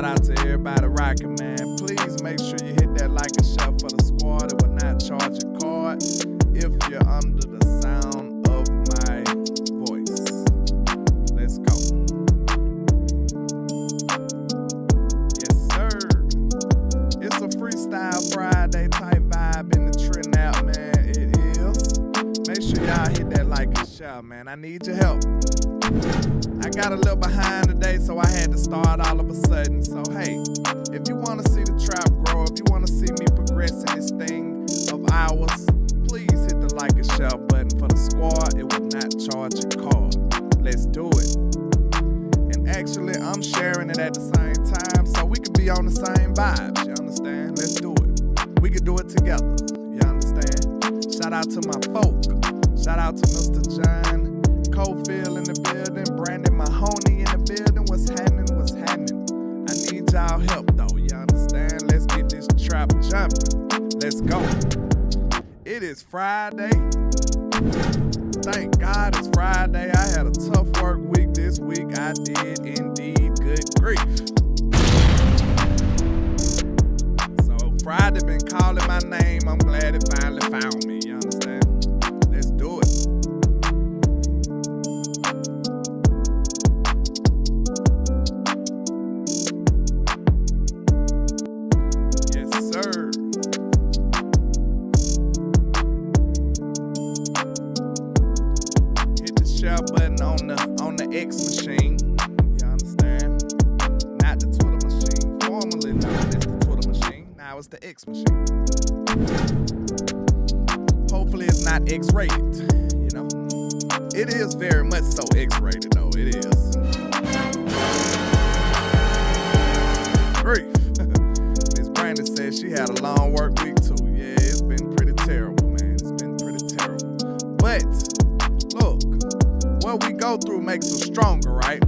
Shout out to everybody rocking, man. Please make sure you hit that like and share for the squad. It will not charge a card if you're under the sound of my voice. Let's go. Yes, sir. It's a Freestyle Friday type vibe in the trend out, man. It is. Make sure y'all hit that like and share, man. I need your help. I got a little behind today, so I had to start all of a sudden. So, hey, if you want to see the trap grow, if you want to see me progress in this thing of ours, please hit the like and share button for the squad. It will not charge a card. Let's do it. And actually, I'm sharing it at the same time, so we could be on the same vibes, you understand? Let's do it. We could do it together, you understand? Shout out to my folk. Shout out to Mr. John Cofield in the building, Brandon Mahoney in the building. What's happening? What's happening? I need y'all help though, you understand? Let's get this trap jumping. Let's go. It is Friday. Thank God it's Friday. I had a tough work week this week. I did indeed. Good grief. So Friday been calling my name. I'm glad it finally found me, you understand? Let's do it. Button on the X machine, you understand? Not the Twitter machine, formerly known as the Twitter machine. Now it's the X machine. Hopefully it's not X-rated, you know? It is very much so X-rated though, it is. Grief. Miss Brandon said she had a long work week too. Yeah, it's been pretty terrible, man. It's been pretty terrible. But look, what we go through makes us stronger, right?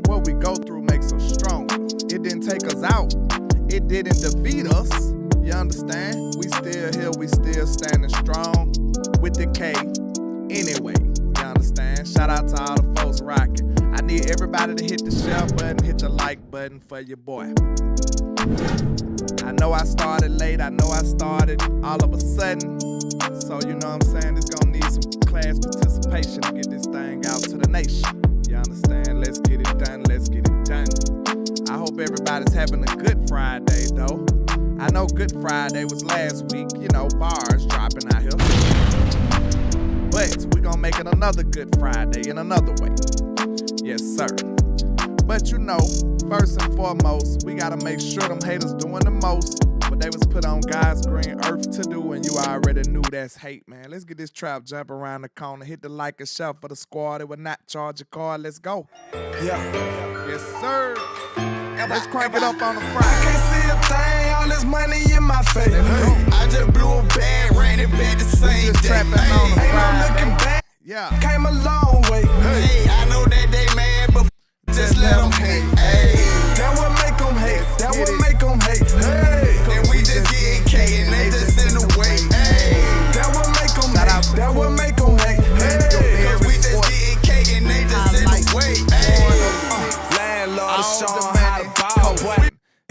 What we go through makes us stronger. It didn't take us out. It didn't defeat us. You understand? We still here. We still standing strong with the K. Anyway, you understand? Shout out to all the folks rocking. I need everybody to hit the share button, hit the like button for your boy. I know I started late. I know I started all of a sudden. So, you know what I'm saying? It's going to need some class participation to get this thing out to the nation. You understand? Let's get it done. Let's get it done. I hope everybody's having a good Friday, though. I know Good Friday was last week. You know, bars dropping out here. But we're going to make it another Good Friday in another way. Yes, sir. But, you know, first and foremost, we got to make sure them haters doing the most. What they was put on God's green earth to do, and you already knew that's hate, man. Let's get this trap jump around the corner. Hit the like and share for the squad. It will not charge a card. Let's go. Yeah. Yes, sir. Let's crank it up on the Friday. I can't see a thing, all this money in my face. Hey. I just blew a bag, ran it back the same just day. trapping on the Ain't Friday. no looking back. Yeah. Came a long way. Hey, I know that they mad, but just let them hate. Hey, that what make them hate. That what make them hate. Hey, and we just getting K and they just in the way. Hey, that what make them hate. That what make them hate. Hey, cause we just getting K and they just in the way. Hey, landlord showing how to ball, boy.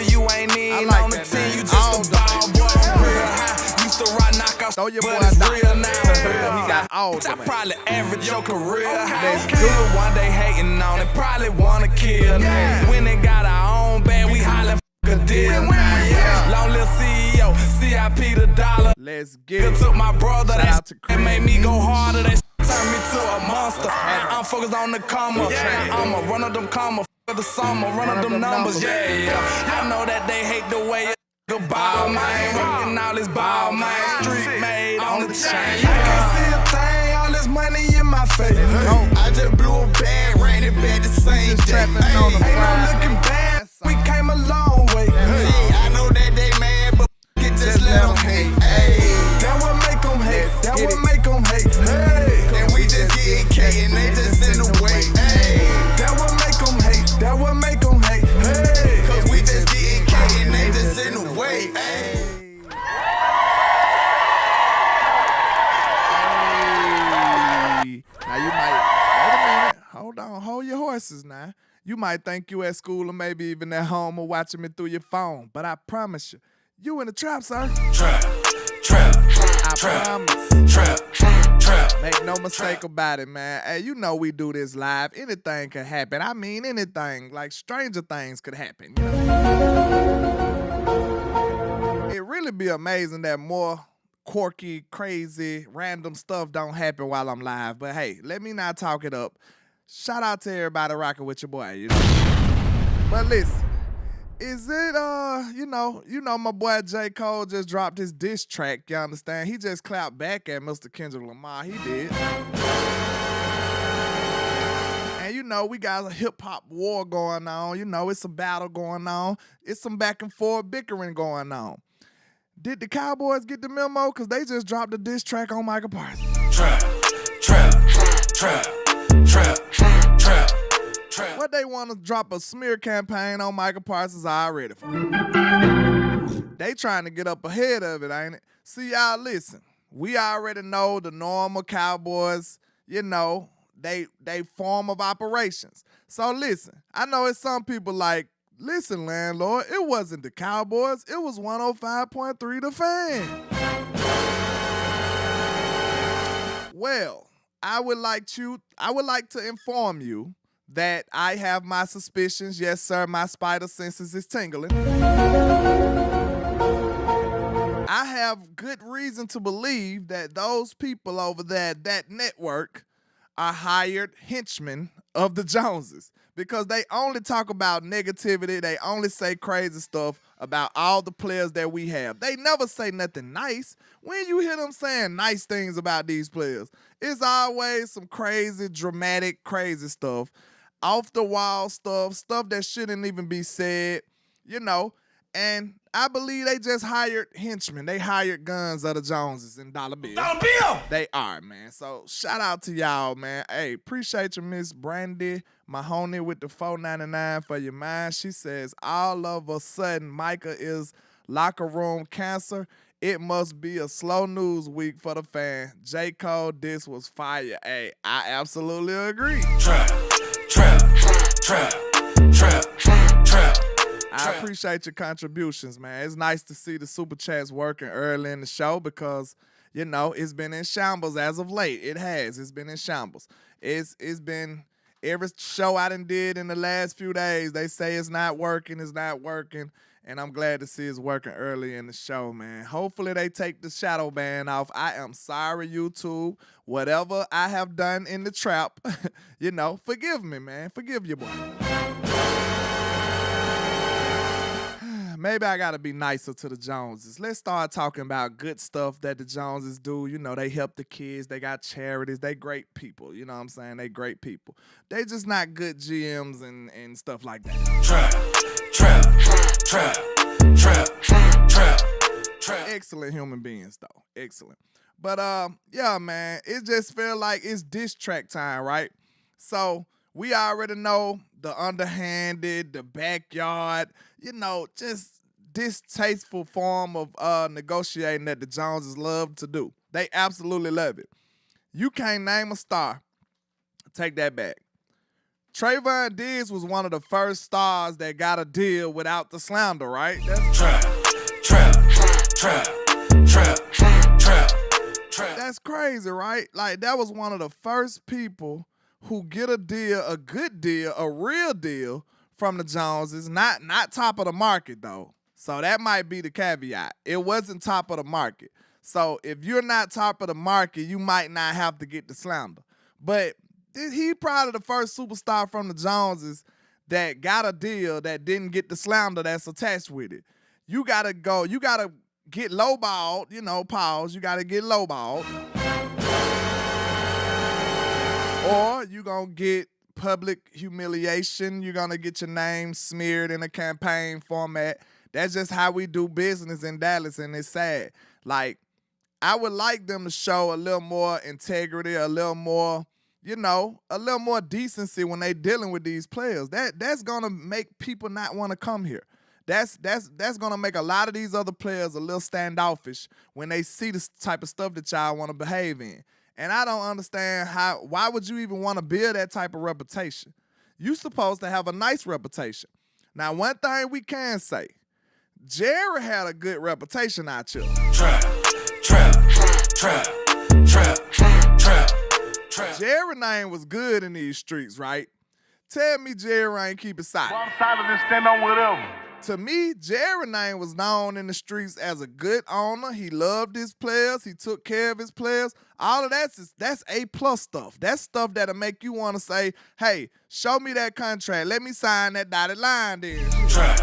You ain't in on the team, you just a ball boy. Real high, used to rock knockouts, Throw your but boy it's down. real now. He got all I the probably average your career high. Let's Do the one they hating on it, probably wanna kill. Yeah. When they got our own band, we hollin' a deal. Yeah. Long little CEO, CIP the dollar. Let's get It it. took my brother, Shout out to that made me go Chris. harder. They turned me to a monster. I'm focused on the comma. I'ma run up them comma, for the summer, run up them numbers. Yeah. I know that they hate the way it go ball, man. Rockin' all this ball, man. Street made on the chain. I can't see a thing, all this money in my face. I just blew a bag, ran it back the same Just day. trapping on the Ain't no Friday. looking back, we came a long way. Hey, I know that they mad, but just let them hate. Hey, that what make them hate. That what make them hate. Hey, and we just getting K and they just in the way. Hey, that what make them hate. That what make them hate. Hey, cause we just getting K and they just in the way. Hey. Now you might, wait a minute, hold on, hold your horses now. You might think you at school or maybe even at home or watching me through your phone, but I promise you in the trap, sir. Trap. I promise. Trap. Make no mistake about it, man. Hey, you know we do this live. Anything could happen. I mean, anything. Like, stranger things could happen. You know? It really be amazing that more quirky, crazy, random stuff don't happen while I'm live. But hey, let me not talk it up. Shout out to everybody rocking with your boy, you know. But listen, is it you know my boy J. Cole just dropped his diss track, you understand? He just clapped back at Mr. Kendrick Lamar. He did. And you know, we got a hip-hop war going on. You know, it's a battle going on. It's some back and forth bickering going on. Did the Cowboys get the memo? Because they just dropped a diss track on Micah Parsons. Trap. What they want to drop a smear campaign on Micah Parsons already for. They trying to get up ahead of it, ain't it? See, y'all, listen. We already know the normal Cowboys, you know, they form of operations. So listen, I know it's some people like, listen, landlord, it wasn't the Cowboys. It was 105.3 The Fan. Well, I would like to inform you that I have my suspicions. Yes, sir, my spider senses is tingling. I have good reason to believe that those people over there at that network are hired henchmen of the Joneses, because they only talk about negativity. They only say crazy stuff about all the players that we have. They never say nothing nice. When you hear them saying nice things about these players, it's always some crazy, dramatic, crazy stuff, off the wall stuff that shouldn't even be said, you know. And I believe they just hired henchmen. They hired guns of the Joneses and Dollar Bill. They are, man. So shout out to y'all, man. Hey, appreciate you, Miss Brandy Mahoney with the $4.99 for your mind. She says, all of a sudden, Micah is locker room cancer. It must be a slow news week for the fan. J. Cole, this was fire. Hey, I absolutely agree. Trap. I appreciate your contributions, man. It's nice to see the super chats working early in the show because, you know, it's been in shambles as of late. It has. It's been in shambles. It's been every show I done did in the last few days. They say it's not working. And I'm glad to see it's working early in the show, man. Hopefully they take the shadow ban off. I am sorry, YouTube. Whatever I have done in the trap, you know, forgive me, man. Forgive your boy. Maybe I got to be nicer to the Joneses. Let's start talking about good stuff that the Joneses do. You know, they help the kids. They got charities. They great people. You know what I'm saying? They great people. They just not good GMs and stuff like that. Trap. Excellent human beings, though. Excellent. But, yeah, man, it just feel like it's diss track time, right? So we already know the underhanded, the backyard, you know, just distasteful form of negotiating that the Joneses love to do. They absolutely love it. You can't name a star. Take that back. Trayvon Diggs was one of the first stars that got a deal without the slander, right? That's That's crazy, right? Like, that was one of the first people who get a deal, a good deal, a real deal from the Joneses, not top of the market, though. So that might be the caveat. It wasn't top of the market. So if you're not top of the market, you might not have to get the slander. But he probably the first superstar from the Joneses that got a deal that didn't get the slander that's attached with it. You got to get lowballed, you know, pause. You got to get lowballed. Or you're going to get public humiliation. You're going to get your name smeared in a campaign format. That's just how we do business in Dallas, and it's sad. Like, I would like them to show a little more integrity, a little more, you know, a little more decency when they dealing with these players. That's going to make people not want to come here. That's going to make a lot of these other players a little standoffish when they see this type of stuff that y'all want to behave in. And I don't understand why would you even want to build that type of reputation? You supposed to have a nice reputation. Now, one thing we can say, Jerry had a good reputation out here. Trap. Jerry name was good in these streets, right? Tell me Jerry ain't keep it silent. Well, I'm silent and stand on whatever. To me, Jerry name was known in the streets as a good owner. He loved his players. He took care of his players. All of that's A+ stuff. That's stuff that'll make you want to say, hey, show me that contract. Let me sign that dotted line there. Trap.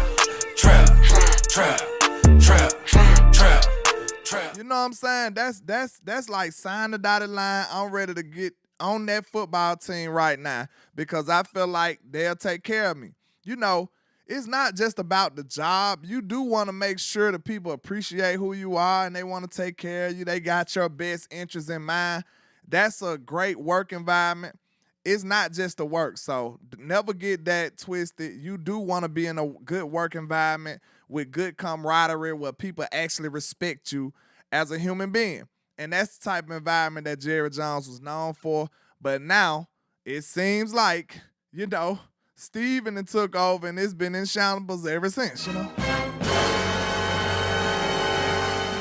You know what I'm saying? That's like sign the dotted line. I'm ready to get on that football team right now because I feel like they'll take care of me. You know, it's not just about the job. You do want to make sure the people appreciate who you are and they want to take care of you. They got your best interests in mind. That's a great work environment. It's not just the work, so never get that twisted. You do want to be in a good work environment with good camaraderie where people actually respect you as a human being. And that's the type of environment that Jerry Jones was known for. But now it seems like, you know, Steven and took over and it's been in shambles ever since, you know? You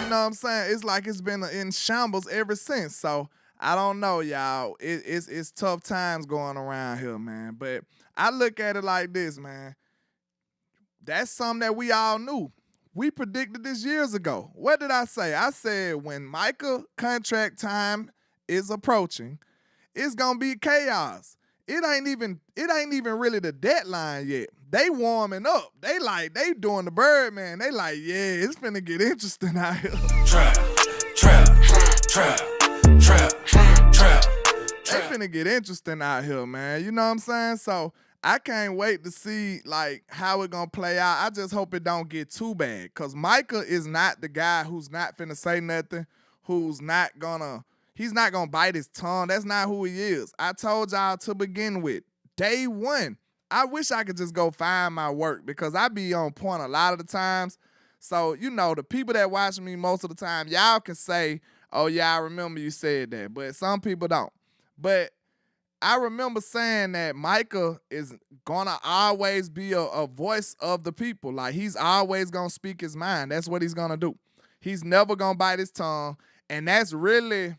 know what I'm saying? It's like it's been in shambles ever since. So I don't know, y'all. It's tough times going around here, man. But I look at it like this, man. That's something that we all knew. We predicted this years ago. What did I say? I said when Micah contract time is approaching, it's gonna be chaos. It ain't even really the deadline yet. They warming up. They doing the Birdman. They like, yeah, it's finna get interesting out here. Trap. They finna get interesting out here, man. You know what I'm saying? So I can't wait to see like how it gonna play out. I just hope it don't get too bad. Cause Micah is not the guy who's not finna say nothing, he's not gonna bite his tongue. That's not who he is. I told y'all to begin with, day one, I wish I could just go find my work because I be on point a lot of the times. So, you know, the people that watch me most of the time, y'all can say, oh, yeah, I remember you said that. But some people don't. But I remember saying that Micah is going to always be a voice of the people. Like, he's always going to speak his mind. That's what he's going to do. He's never going to bite his tongue. And that's really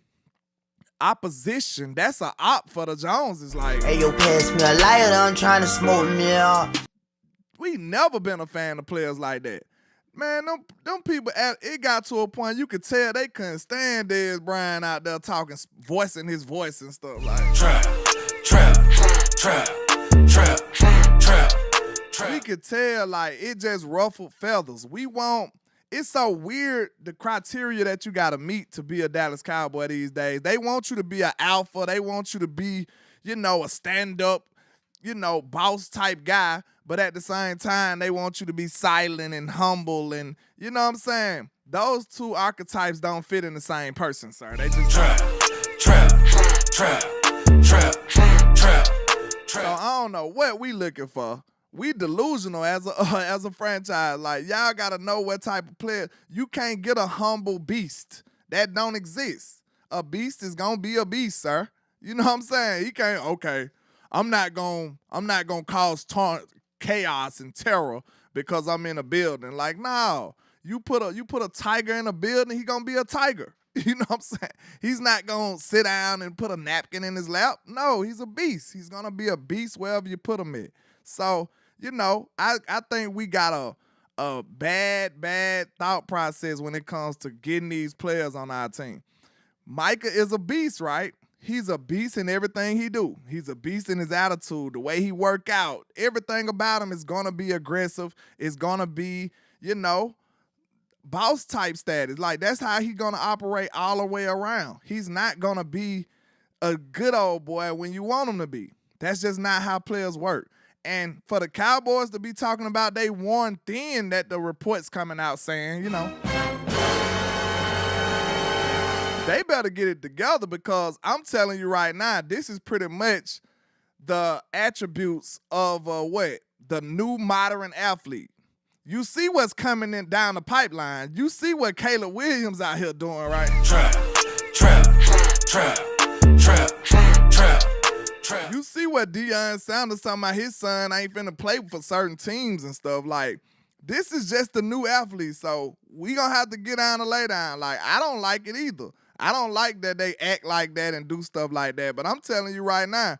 opposition. That's an op for the Joneses. Like, hey, yo, pass me a lighter, I'm trying to smoke me up. We never been a fan of players like that. Man, them people, it got to a point you could tell they couldn't stand Dez Bryant out there talking, voicing his voice and stuff like Trap. We could tell, like, it just ruffled feathers. It's so weird, the criteria that you got to meet to be a Dallas Cowboy these days. They want you to be an alpha. They want you to be, you know, a stand-up, you know, boss type guy. But at the same time, they want you to be silent and humble. And, you know what I'm saying? Those two archetypes don't fit in the same person, sir. They just Trap. So I don't know what we looking for. We delusional as a franchise. Like, y'all got to know what type of player. You can't get a humble beast. That don't exist. A beast is going to be a beast, sir. You know what I'm saying? He can't, okay, I'm not going to cause chaos and terror because I'm in a building. Like, no. You put a tiger in a building, he going to be a tiger. You know what I'm saying? He's not going to sit down and put a napkin in his lap. No, he's a beast. He's going to be a beast wherever you put him in. So, you know, I think we got a bad thought process when it comes to getting these players on our team. Micah is a beast, right? He's a beast in everything he do. He's a beast in his attitude, the way he work out. Everything about him is going to be aggressive. It's going to be, you know, boss type status. Like, that's how he's going to operate all the way around. He's not going to be a good old boy when you want him to be. That's just not how players work. And for the Cowboys to be talking about they worn thin, that the reports coming out saying, you know, they better get it together because I'm telling you right now, this is pretty much the attributes of the new modern athlete. You see what's coming in down the pipeline. You see what Caleb Williams out here doing, right? Trap. You see what Deion Sanders talking about, his son ain't finna play for certain teams and stuff. Like, this is just a new athlete, so we gonna have to get down and lay down. Like, I don't like it either. I don't like that they act like that and do stuff like that, but I'm telling you right now,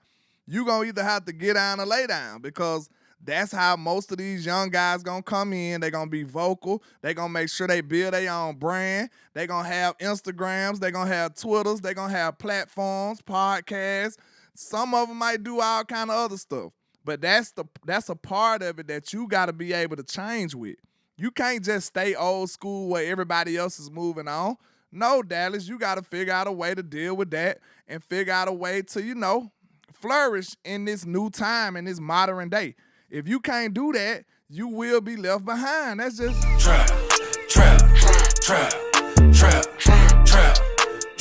you gonna either have to get down or lay down, because that's how most of these young guys gonna come in. They gonna be vocal. They gonna make sure they build their own brand. They gonna have Instagrams. They gonna have Twitters. They gonna have platforms, podcasts. Some of them might do all kind of other stuff. But that's a part of it that you got to be able to change with. You can't just stay old school where everybody else is moving on. No, Dallas, you got to figure out a way to deal with that and figure out a way to, flourish in this new time, in this modern day. If you can't do that, you will be left behind. That's just trap.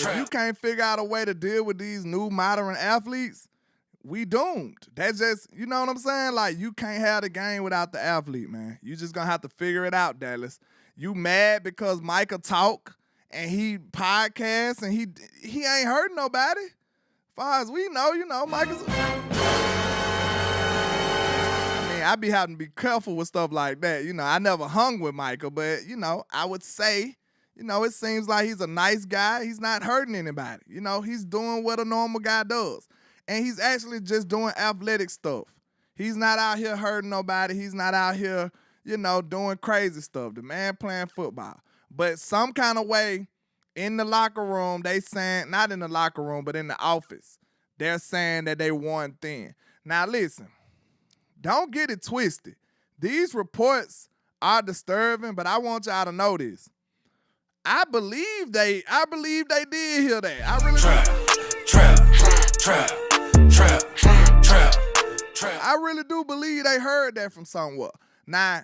If you can't figure out a way to deal with these new modern athletes, we doomed. That's just, you know what I'm saying? Like, you can't have the game without the athlete, man. You just gonna have to figure it out, Dallas. You mad because Micah talk and he podcasts and he ain't hurting nobody? As far as we know, Micah's... I be having to be careful with stuff like that. I never hung with Micah, but, I would say, it seems like he's a nice guy. He's not hurting anybody. He's doing what a normal guy does. And he's actually just doing athletic stuff. He's not out here hurting nobody. He's not out here, doing crazy stuff. The man playing football. But some kind of way in the locker room, they saying, not in the locker room, but in the office, they're saying that they won thin. Now, listen, don't get it twisted. These reports are disturbing, but I want y'all to know this. I believe they did hear that. I really I really do believe they heard that from somewhere. Now,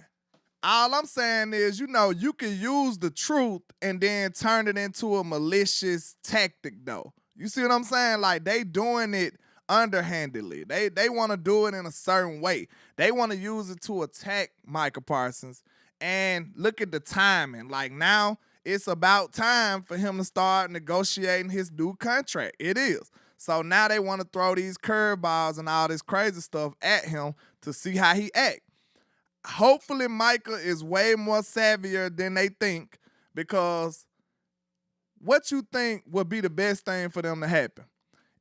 all I'm saying is, you can use the truth and then turn it into a malicious tactic, though. You see what I'm saying? Like, they doing it underhandedly. They want to do it in a certain way. They want to use it to attack Micah Parsons. And look at the timing. Like, now it's about time for him to start negotiating his new contract. It is. So now they want to throw these curveballs and all this crazy stuff at him to see how he act. Hopefully Micah is way more savvier than they think, because what you think would be the best thing for them to happen?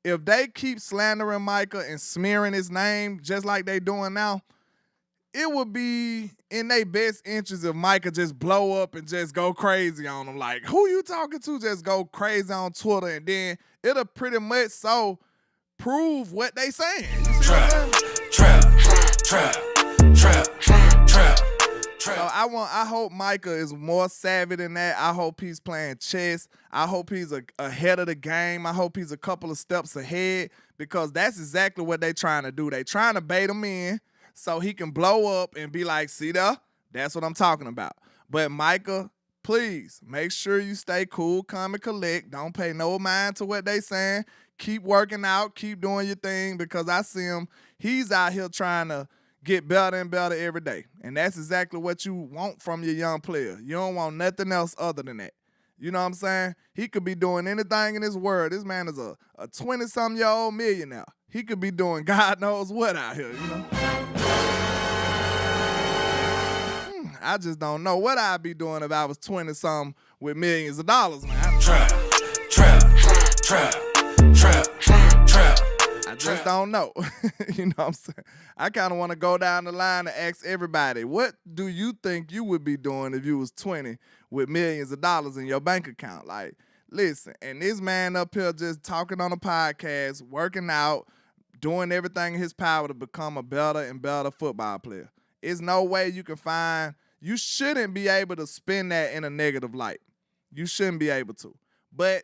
If they keep slandering Micah and smearing his name just like they doing now, it would be in their best interest if Micah just blow up and just go crazy on them. Like, who you talking to? Just go crazy on Twitter, and then it'll pretty much so prove what they saying. You see what I'm saying? So I hope Micah is more savvy than that. I hope he's playing chess. I hope he's ahead of the game. I hope he's a couple of steps ahead, because that's exactly what they trying to do. They trying to bait him in so he can blow up and be like, see there? That's what I'm talking about. But Micah, please make sure you stay cool, calm, and collect. Don't pay no mind to what they saying. Keep working out. Keep doing your thing, because I see him. He's out here trying to get better and better every day. And that's exactly what you want from your young player. You don't want nothing else other than that. You know what I'm saying? He could be doing anything in this world. This man is a 20-something-year-old millionaire. He could be doing God knows what out here, I just don't know what I'd be doing if I was 20-something with millions of dollars, man. Trap. I just don't know. You know what I'm saying? I kind of want to go down the line and ask everybody, what do you think you would be doing if you was 20 with millions of dollars in your bank account? Like, listen, and this man up here just talking on a podcast, working out, doing everything in his power to become a better and better football player. There's no way you can find, you shouldn't be able to spin that in a negative light. You shouldn't be able to. But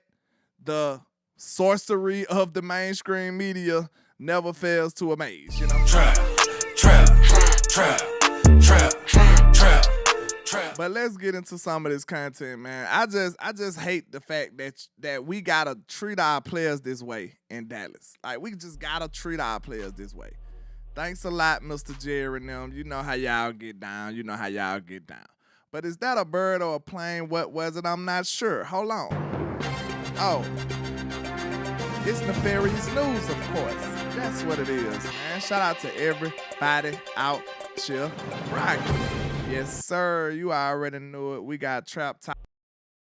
the sorcery of the mainstream media never fails to amaze, Trap. But let's get into some of this content, man. I just hate the fact that we gotta treat our players this way in Dallas. Like, we just gotta treat our players this way. Thanks a lot, Mr. Jerry and them. You know how y'all get down. But is that a bird or a plane? What was it? I'm not sure. Hold on. Oh. It's nefarious news, of course. That's what it is, man. Shout out to everybody out here. Right. Yes, sir. You already knew it. We got Trap Top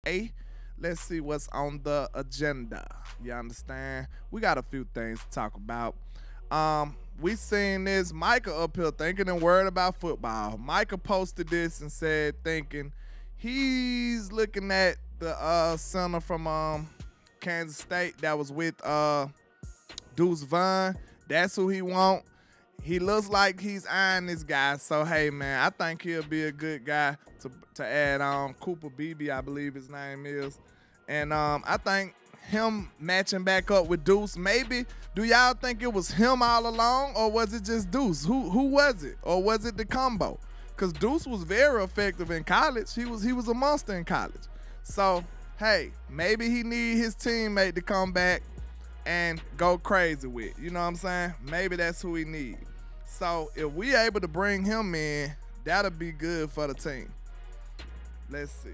A. Let's see what's on the agenda. You understand? We got a few things to talk about. We seen this Micah up here thinking and worried about football. Micah posted this and said thinking he's looking at the center from Kansas State that was with Deuce Vaughn. That's who he want. He looks like he's eyeing this guy. So, hey, man, I think he'll be a good guy to add on. Cooper Beebe, I believe his name is. And I think him matching back up with Deuce, maybe, do y'all think it was him all along, or was it just Deuce? Who was it? Or was it the combo? Because Deuce was very effective in college. He was a monster in college. So, hey, maybe he need his teammate to come back and go crazy with. You know what I'm saying? Maybe that's who he need. So if we able to bring him in, that'll be good for the team. Let's see.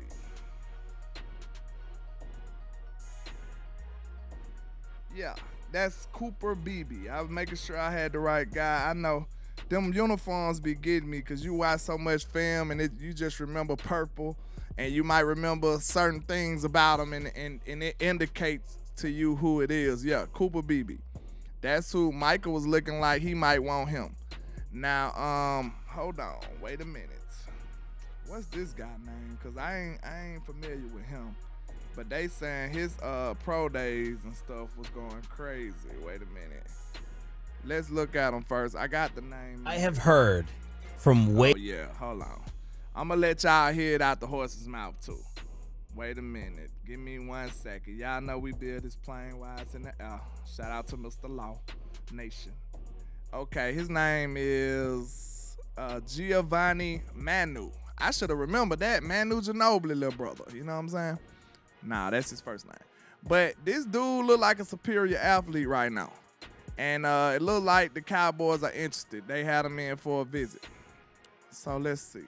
Yeah, that's Cooper Beebe. I was making sure I had the right guy. I know them uniforms be getting me because you watch so much film and you just remember purple, and you might remember certain things about them, and it indicates to you who it is. Yeah, Cooper Beebe. That's who Micah was looking like he might want him. Now, hold on, wait a minute. What's this guy name? Cause I ain't familiar with him. But they saying his pro days and stuff was going crazy. Wait a minute. Let's look at him first. I got the name. I have heard from way. Oh yeah, hold on. I'm gonna let y'all hear it out the horse's mouth too. Wait a minute. Give me 1 second. Y'all know we build this plane while it's in the air. Shout out to Mr. Law Nation. Okay, his name is Giovanni Manu. I should have remembered that. Manu Ginobili, little brother. You know what I'm saying? Nah, that's his first name. But this dude look like a superior athlete right now. And it looked like the Cowboys are interested. They had him in for a visit. So let's see.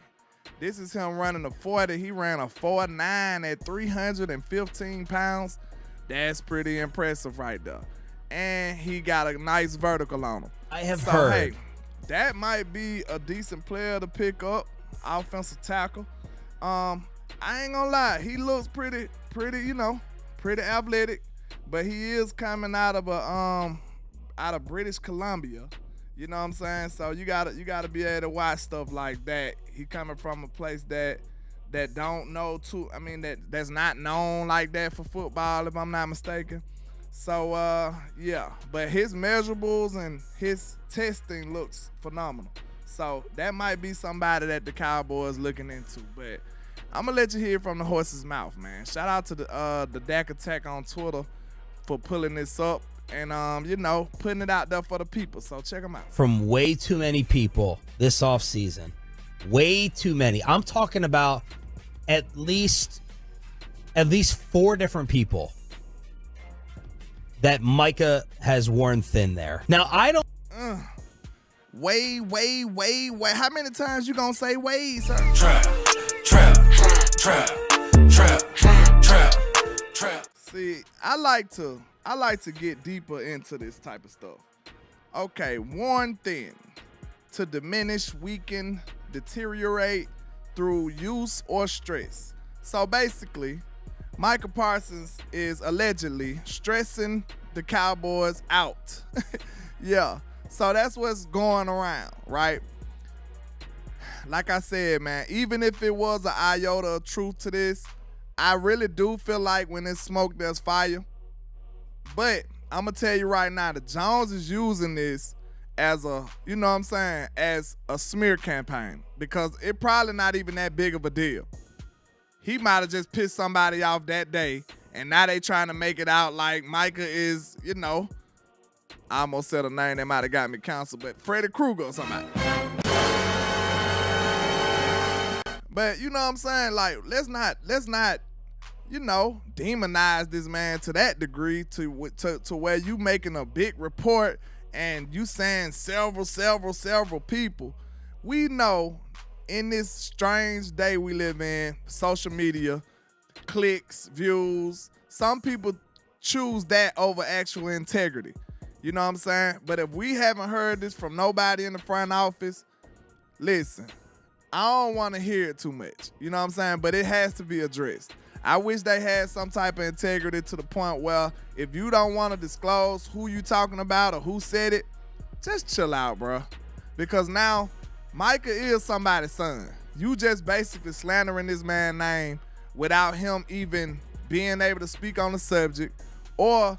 This is him running a 40. He ran a 4.9 at 315 pounds. That's pretty impressive right there. And he got a nice vertical on him. I have heard. Hey, that might be a decent player to pick up. Offensive tackle. I ain't gonna lie. He looks pretty, pretty athletic. But he is coming out of British Columbia. You know what I'm saying? So you gotta be able to watch stuff like that. He coming from a place that don't know that's not known like that for football, if I'm not mistaken. So yeah, but his measurables and his testing looks phenomenal. So that might be somebody that the Cowboys looking into. But I'm gonna let you hear from the horse's mouth, man. Shout out to the Dak Attack on Twitter for pulling this up and putting it out there for the people. So check them out. From way too many people this offseason. Way too many. I'm talking about at least 4 different people that Micah has worn thin there. Now, I don't... Way. How many times you gonna say way, sir? Trap. See, I like to get deeper into this type of stuff. Okay, worn thin. To diminish, weaken, deteriorate through use or stress. So basically, Micah Parsons is allegedly stressing the Cowboys out. Yeah. So that's what's going around, right? Like I said, man, even if it was an iota of truth to this, I really do feel like when there's smoke, there's fire. But I'm going to tell you right now, that Jones is using this as as a smear campaign, because it probably not even that big of a deal. He might have just pissed somebody off that day, and now they trying to make it out like Micah is, I almost said a name that might have got me canceled, but Freddy Krueger or somebody. But you know what I'm saying? Like, let's not, demonize this man to that degree to where you making a big report and you saying several people. We know in this strange day we live in, social media, clicks, views, some people choose that over actual integrity. You know what I'm saying? But if we haven't heard this from nobody in the front office, listen, I don't want to hear it too much. You know what I'm saying? But it has to be addressed. I wish they had some type of integrity to the point where if you don't want to disclose who you talking about or who said it, just chill out, bro. Because now Micah is somebody's son. You just basically slandering this man's name without him even being able to speak on the subject or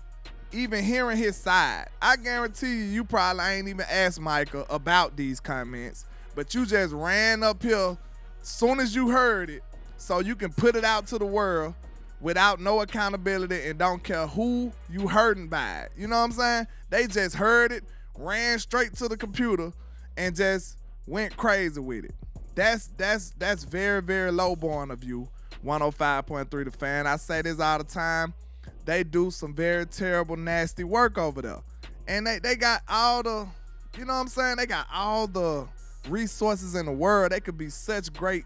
even hearing his side. I guarantee you probably ain't even asked Micah about these comments, but you just ran up here soon as you heard it so you can put it out to the world without no accountability and don't care who you hurting by it. You know what I'm saying? They just heard it, ran straight to the computer, and just went crazy with it. That's very, very lowborn of you. 105.3 The Fan. I say this all the time. They do some very terrible, nasty work over there. And they got all the, you know what I'm saying? They got all the resources in the world. They could be such great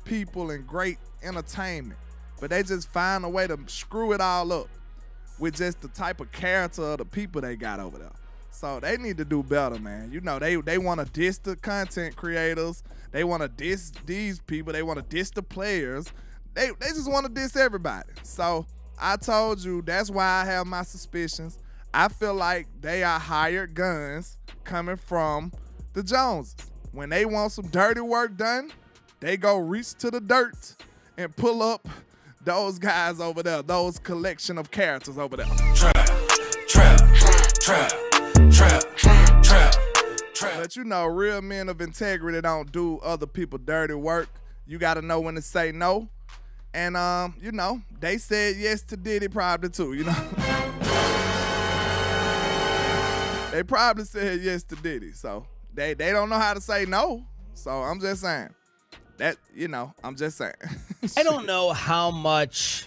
people and great entertainment. But they just find a way to screw it all up with just the type of character of the people they got over there. So they need to do better, man. You know, they want to diss the content creators. They want to diss these people. They want to diss the players. They just want to diss everybody. So I told you that's why I have my suspicions. I feel like they are hired guns coming from the Joneses. When they want some dirty work done, they go reach to the dirt and pull up those guys over there, those collection of characters over there. Trap. But you know, real men of integrity don't do other people dirty work. You got to know when to say no. And, you know, they said yes to Diddy probably too, you know. They probably said yes to Diddy. So they don't know how to say no. So I'm just saying that, you know, I'm just saying. I don't know how much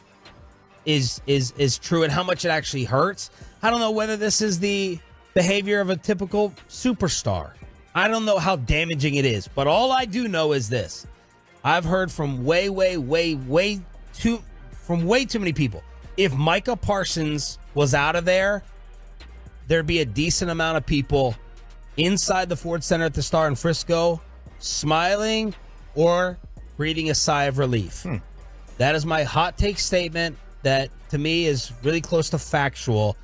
is true and how much it actually hurts. I don't know whether this is the behavior of a typical superstar. I don't know how damaging it is, but all I do know is this. I've heard from way too many people. If Micah Parsons was out of there, there'd be a decent amount of people inside the Ford Center at the Star in Frisco smiling or breathing a sigh of relief. That is my hot take statement that to me is really close to factual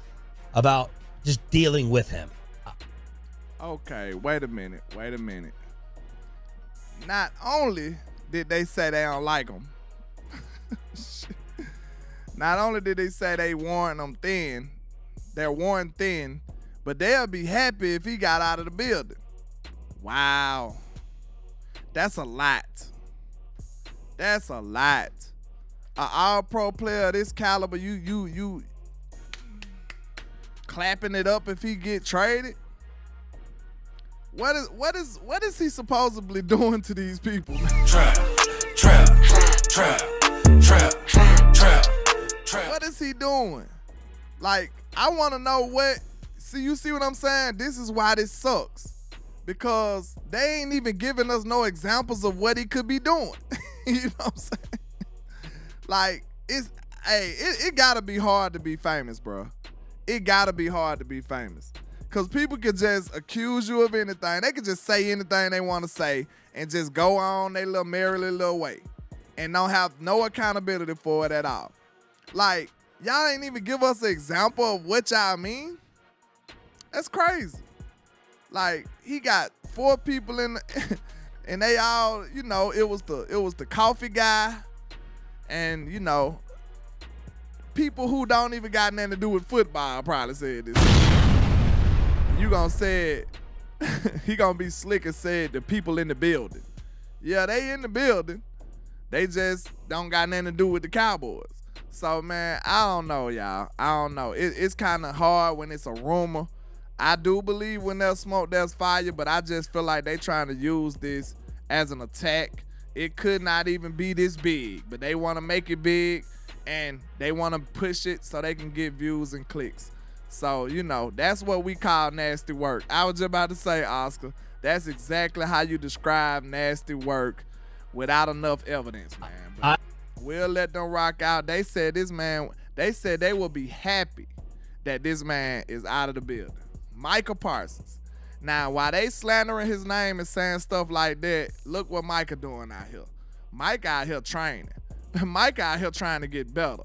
about just dealing with him. Okay, wait a minute. Not only did they say they don't like him, not only did they say they want him thin, they're worn thin, but they'll be happy if he got out of the building. Wow. That's a lot. An all-pro player of this caliber, you clapping it up if he get traded? What is he supposedly doing to these people? Trap. What is he doing? Like, I want to know you see what I'm saying? This is why this sucks. Because they ain't even giving us no examples of what he could be doing. You know what I'm saying? Like, it gotta be hard to be famous, bro. It gotta be hard to be famous. Because people could just accuse you of anything. They could just say anything they want to say and just go on their little merrily little way and don't have no accountability for it at all. Like, y'all ain't even give us an example of what y'all mean. That's crazy. Like, he got 4 people in and they all, you know, it was the coffee guy and, you know, people who don't even got nothing to do with football probably said this. You gonna say it, he gonna be slick and said the people in the building. Yeah, they in the building. They just don't got nothing to do with the Cowboys. So, man, I don't know, y'all. I don't know. It's kind of hard when it's a rumor. I do believe when there's smoke, there's fire, but I just feel like they trying to use this as an attack. It could not even be this big, but they want to make it big, and they want to push it so they can get views and clicks. So, you know, that's what we call nasty work. I was just about to say, Oscar, that's exactly how you describe nasty work without enough evidence, man. But we'll let them rock out. They said they will be happy that this man is out of the building. Micah Parsons. Now, while they slandering his name and saying stuff like that, look what Micah doing out here. Mike out here training. Mike out here trying to get better.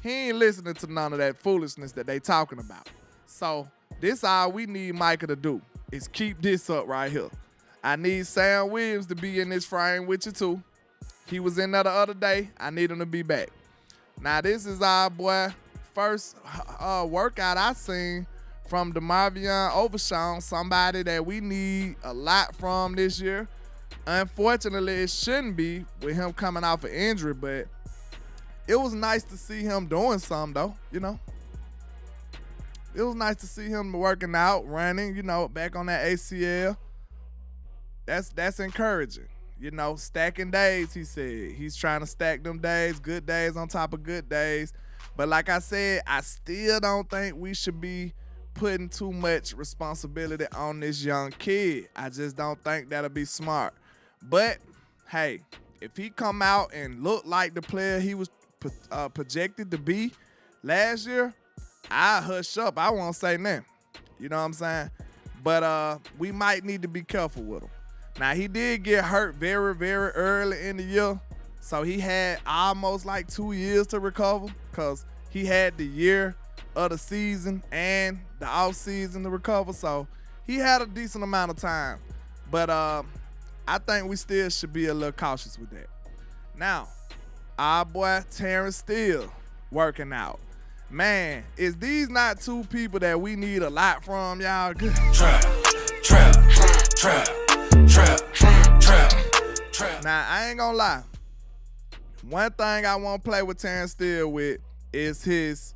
He ain't listening to none of that foolishness that they talking about. So this all we need Micah to do is keep this up right here. I need Sam Williams to be in this frame with you too. He was in there the other day. I need him to be back. Now this is our boy first workout I seen from DeMarvion Overshawn, somebody that we need a lot from this year. Unfortunately, it shouldn't be with him coming off an injury, but it was nice to see him doing something, though, you know. It was nice to see him working out, running, you know, back on that ACL. That's encouraging. You know, stacking days, he said. He's trying to stack them days, good days on top of good days. But like I said, I still don't think we should be putting too much responsibility on this young kid. I just don't think that'll be smart. But, hey, if he come out and look like the player he was projected to be last year, I hush up. I won't say nothing. You know what I'm saying? But we might need to be careful with him. Now, he did get hurt very, very early in the year. So he had almost like 2 years to recover because he had the year of the season and the off season to recover. So he had a decent amount of time. But I think we still should be a little cautious with that. Now, our boy Terrence Steele working out. Man, is these not two people that we need a lot from, y'all? Trap. Now, I ain't gonna lie. One thing I won't play with Terrence Steele with is his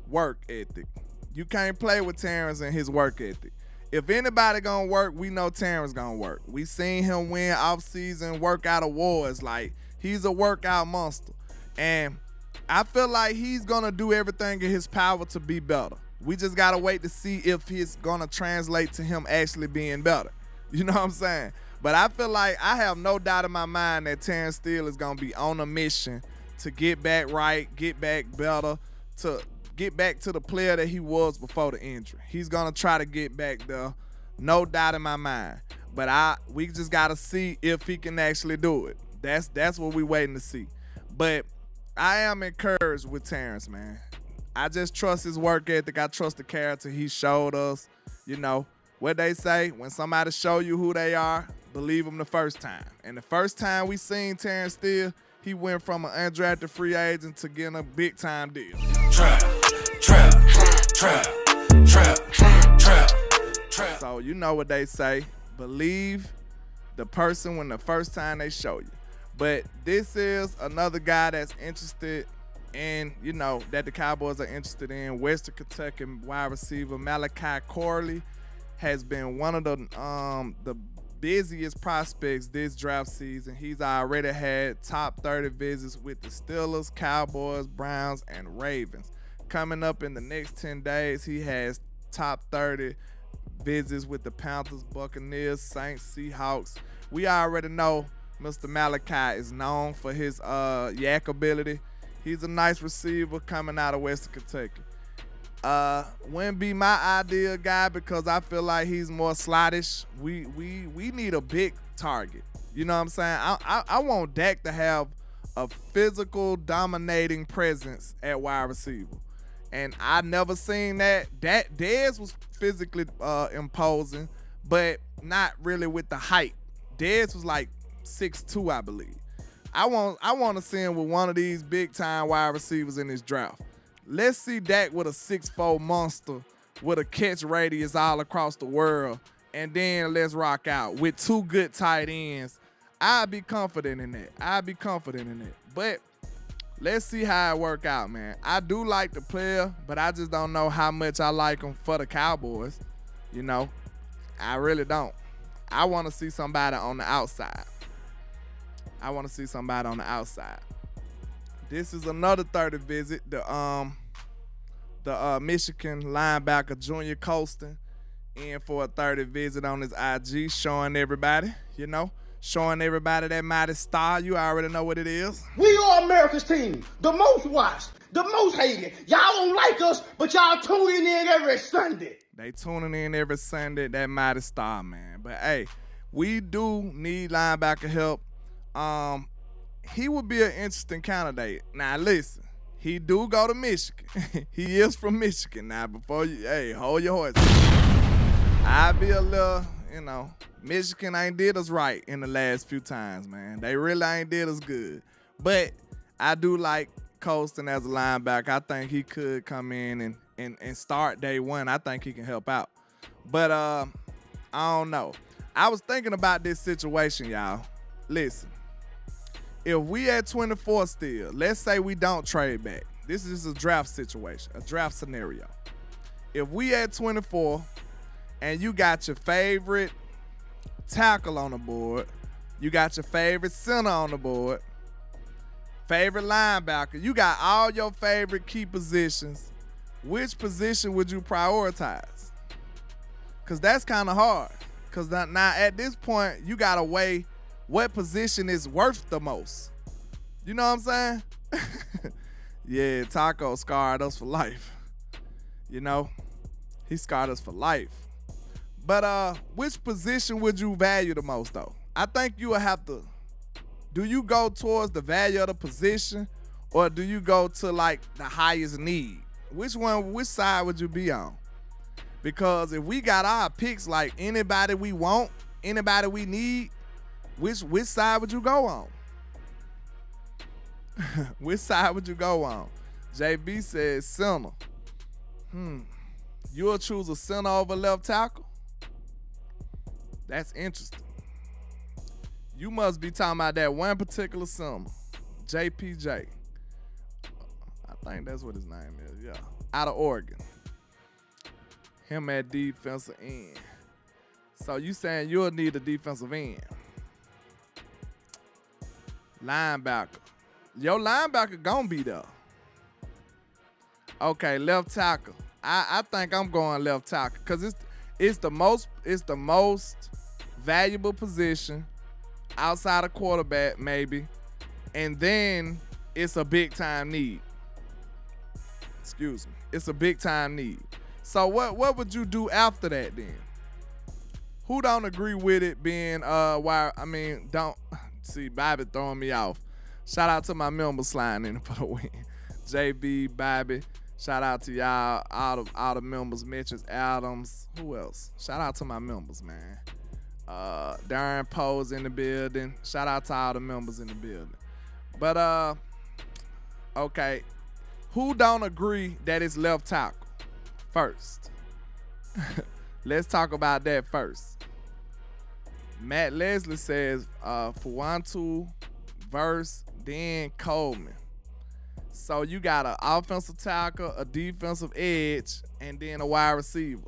work ethic. You can't play with Terrence and his work ethic. If anybody gonna work, we know Terrence gonna work. We seen him win off-season workout awards. Like, he's a workout monster. And I feel like he's gonna do everything in his power to be better. We just gotta wait to see if it's gonna translate to him actually being better. You know what I'm saying? But I feel like I have no doubt in my mind that Terrence Steele is gonna be on a mission to get back right, get back better, to get back to the player that he was before the injury. He's gonna try to get back there, no doubt in my mind. But we just gotta see if he can actually do it. That's what we waiting to see. But I am encouraged with Terrence, man. I just trust his work ethic. I trust the character he showed us. You know, what they say, when somebody show you who they are, believe them the first time. And the first time we seen Terrence Steele, he went from an undrafted free agent to getting a big-time deal. Trap. So you know what they say. Believe the person when the first time they show you. But this is another guy that's interested in, you know, that the Cowboys are interested in. Western Kentucky wide receiver Malachi Corley has been one of the busiest prospects this draft season. He's already had top 30 visits with the Steelers, Cowboys, Browns, and Ravens. Coming up in the next 10 days, he has top 30 visits with the Panthers, Buccaneers, Saints, Seahawks. We already know Mr. Malachi is known for his yak ability. He's a nice receiver coming out of Western Kentucky. Wouldn't be my ideal guy because I feel like he's more slottish. We need a big target. You know what I'm saying? I want Dak to have a physical dominating presence at wide receiver. And I never seen that. Dez was physically imposing, but not really with the height. Dez was like 6'2", I believe. I want to see him with one of these big-time wide receivers in this draft. Let's see Dak with a 6'4" monster with a catch radius all across the world, and then let's rock out with two good tight ends. I'd be confident in that. But let's see how it work out, man. I do like the player, but I just don't know how much I like him for the Cowboys. You know, I really don't. I want to see somebody on the outside. This is another 30 visit. The Michigan linebacker Junior Colston in for a 30 visit on his IG, showing everybody, showing everybody that mighty star. You already know what it is. We are America's team, the most watched, the most hated. Y'all don't like us, but y'all tuning in every Sunday. They tuning in every Sunday, that mighty star, man. But hey, we do need linebacker help. He would be an interesting candidate. Now listen, he do go to Michigan. He is from Michigan. Now before you, hey, hold your horses. I be a little, Michigan ain't did us right in the last few times, man. They really ain't did us good. But I do like Colston as a linebacker. I think he could come in and start day one. I think he can help out. But I don't know. I was thinking about this situation, y'all. Listen, if we at 24 still, let's say we don't trade back. This is a draft situation, a draft scenario. If we at 24 and you got your favorite tackle on the board, you got your favorite center on the board, favorite linebacker, you got all your favorite key positions, which position would you prioritize? Because that's kind of hard. Because now at this point, you got to weigh what position is worth the most. You know what I'm saying? Yeah, Taco scarred us for life. He scarred us for life. But which position would you value the most, though? I think you would have to. Do you go towards the value of the position, or do you go to like the highest need? Which side would you be on? Because if we got our picks like anybody we want, anybody we need, which side would you go on? Which side would you go on? JB says center. You'll choose a center over left tackle? That's interesting. You must be talking about that one particular center, JPJ. I think that's what his name is, yeah. Out of Oregon. Him at defensive end. So you saying you'll need a defensive end. Linebacker. Your linebacker gonna be there. Okay, left tackle. I think I'm going left tackle because it's the most valuable position outside of quarterback maybe, and then it's a big time need. Excuse me. It's a big time need. So what would you do after that then? Who don't agree with it being don't see Bobby throwing me off. Shout out to my members sliding in for the win. JB, Bobby, shout out to y'all, all the members, Mitchell Adams, who else? Shout out to my members, man. Darren Poe's in the building. Shout out to all the members in the building. But okay. Who don't agree that it's left tackle first? Let's talk about that first. Matt Leslie says Fuantu versus Dan Coleman. So you got an offensive tackle, a defensive edge, and then a wide receiver.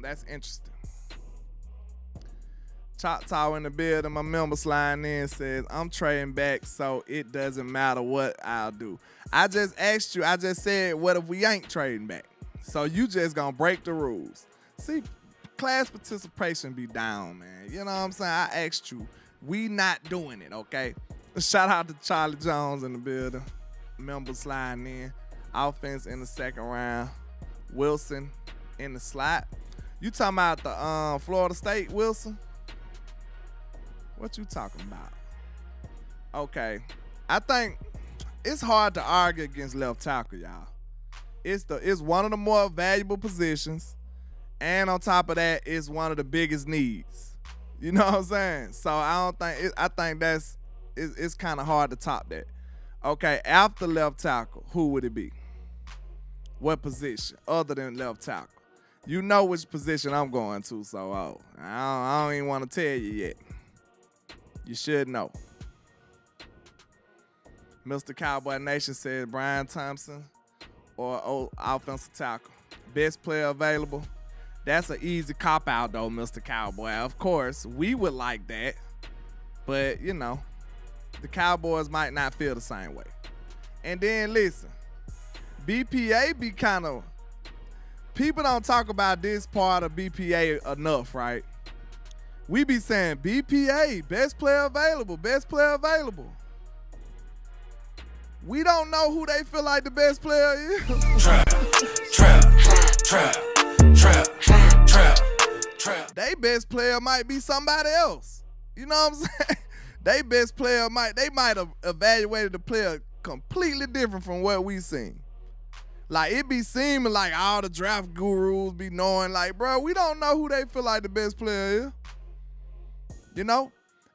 That's interesting. Choctaw in the building, my member sliding in says, I'm trading back, so it doesn't matter what I'll do. I just asked you, I just said, what if we ain't trading back? So you just gonna break the rules. See, class participation be down, man. You know what I'm saying? I asked you. We not doing it, okay? Shout out to Charlie Jones in the building. Member sliding in. Offense in the second round. Wilson in the slot. You talking about the Florida State Wilson? What you talking about? Okay. I think it's hard to argue against left tackle, y'all. It's one of the more valuable positions. And on top of that, it's one of the biggest needs. You know what I'm saying? So I think it's kind of hard to top that. Okay, after left tackle, who would it be? What position other than left tackle? You know which position I'm going to, so I don't even want to tell you yet. You should know. Mr. Cowboy Nation said Brian Thompson or offensive tackle. Best player available. That's an easy cop-out, though, Mr. Cowboy. Of course, we would like that. But, the Cowboys might not feel the same way. And then, listen, BPA be kind of... People don't talk about this part of BPA enough, right? We be saying BPA, best player available, best player available. We don't know who they feel like the best player is. Trap. They best player might be somebody else. You know what I'm saying? They best player they might have evaluated the player completely different from what we seen. Like, it be seeming like all the draft gurus be knowing, like, bro, we don't know who they feel like the best player is. You know?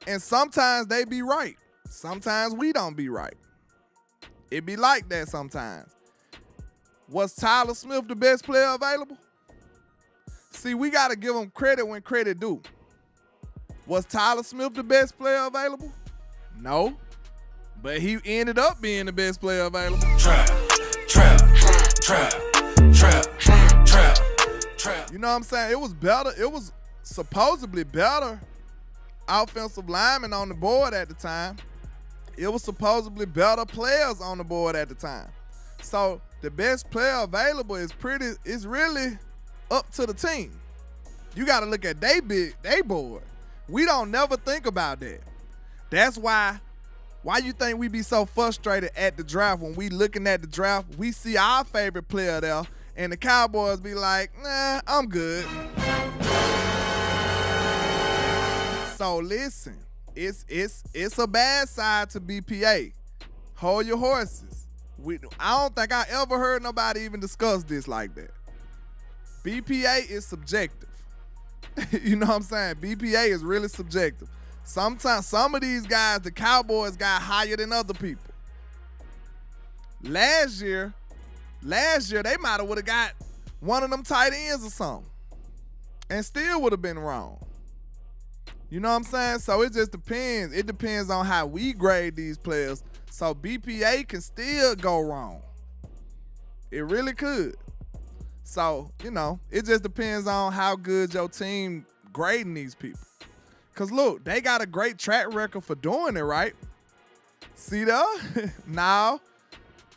And sometimes they be right. Sometimes we don't be right. It be like that sometimes. Was Tyler Smith the best player available? See, we got to give him credit when credit due. Was Tyler Smith the best player available? No. But he ended up being the best player available. Trap. You know what I'm saying? It was better. It was supposedly better offensive linemen on the board at the time. It was supposedly better players on the board at the time. So the best player available is really up to the team. You got to look at they board. We don't never think about that. That's why you think we be so frustrated at the draft when we looking at the draft, we see our favorite player there, and the Cowboys be like, nah, I'm good. So listen, it's a bad side to BPA. Hold your horses. I don't think I ever heard nobody even discuss this like that. BPA is subjective. You know what I'm saying? BPA is really subjective. Sometimes some of these guys, the Cowboys got higher than other people. Last year they might have got one of them tight ends or something, and still would have been wrong. You know what I'm saying? So it just depends. It depends on how we grade these players. So BPA can still go wrong. It really could. So, you know, it just depends on how good your team grading these people. Because, look, they got a great track record for doing it, right? See there? No,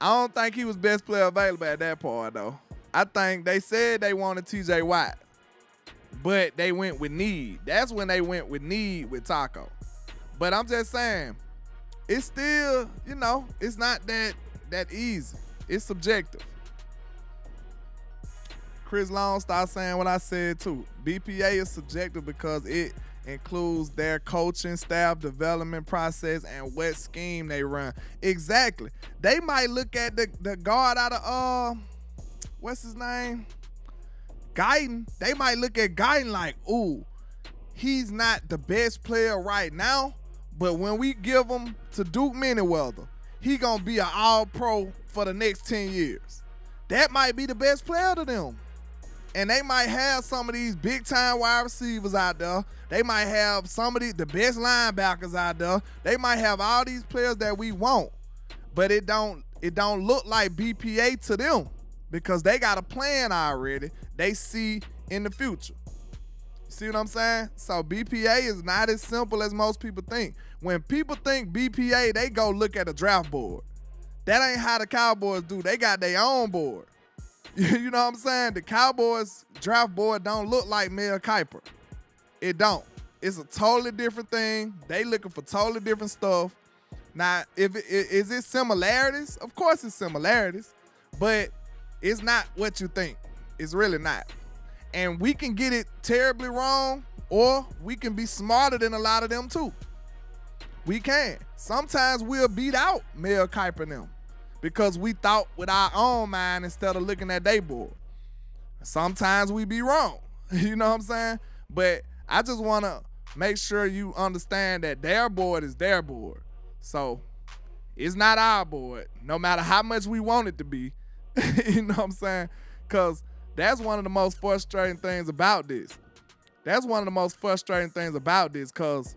I don't think he was best player available at that point, though. I think they said they wanted TJ Watt, but they went with need. That's when they went with need with Taco. But I'm just saying, it's still, you know, it's not that easy. It's subjective. Chris Long started saying what I said too. BPA is subjective because it includes their coaching, staff development process, and what scheme they run. Exactly. They might look at the guard out of what's his name? Guyton. They might look at Guyton like, ooh, he's not the best player right now, but when we give him to Duke Manyweather, he gonna be an all-pro for the next 10 years. That might be the best player to them. And they might have some of these big-time wide receivers out there. They might have some of the best linebackers out there. They might have all these players that we want. But it don't look like BPA to them because they got a plan already. They see in the future. See what I'm saying? So BPA is not as simple as most people think. When people think BPA, they go look at a draft board. That ain't how the Cowboys do. They got their own board. You know what I'm saying? The Cowboys draft board don't look like Mel Kiper. It don't. It's a totally different thing. They looking for totally different stuff. Now, is it similarities? Of course it's similarities, but it's not what you think. It's really not. And we can get it terribly wrong, or we can be smarter than a lot of them too. We can. Sometimes we'll beat out Mel Kiper and them, because we thought with our own mind instead of looking at their board. Sometimes we be wrong. You know what I'm saying? But I just want to make sure you understand that their board is their board. So it's not our board, no matter how much we want it to be. You know what I'm saying? Because that's one of the most frustrating things about this. That's one of the most frustrating things about this, because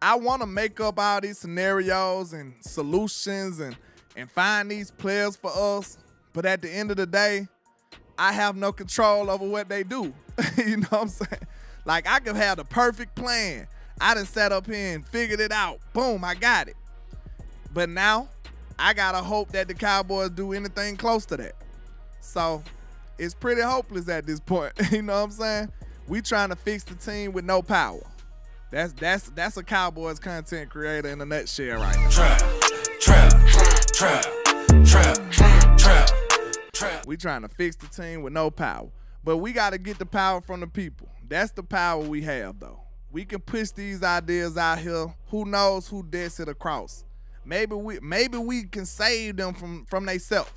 I want to make up all these scenarios and solutions and find these players for us. But at the end of the day, I have no control over what they do. You know what I'm saying? Like, I could have the perfect plan. I done sat up here and figured it out. Boom, I got it. But now, I got to hope that the Cowboys do anything close to that. So, it's pretty hopeless at this point. You know what I'm saying? We trying to fix the team with no power. That's a Cowboys content creator in a nutshell right now. Trap. We trying to fix the team with no power. But we got to get the power from the people. That's the power we have, though. We can push these ideas out here. Who knows who dead it across? Maybe we can save them from themselves.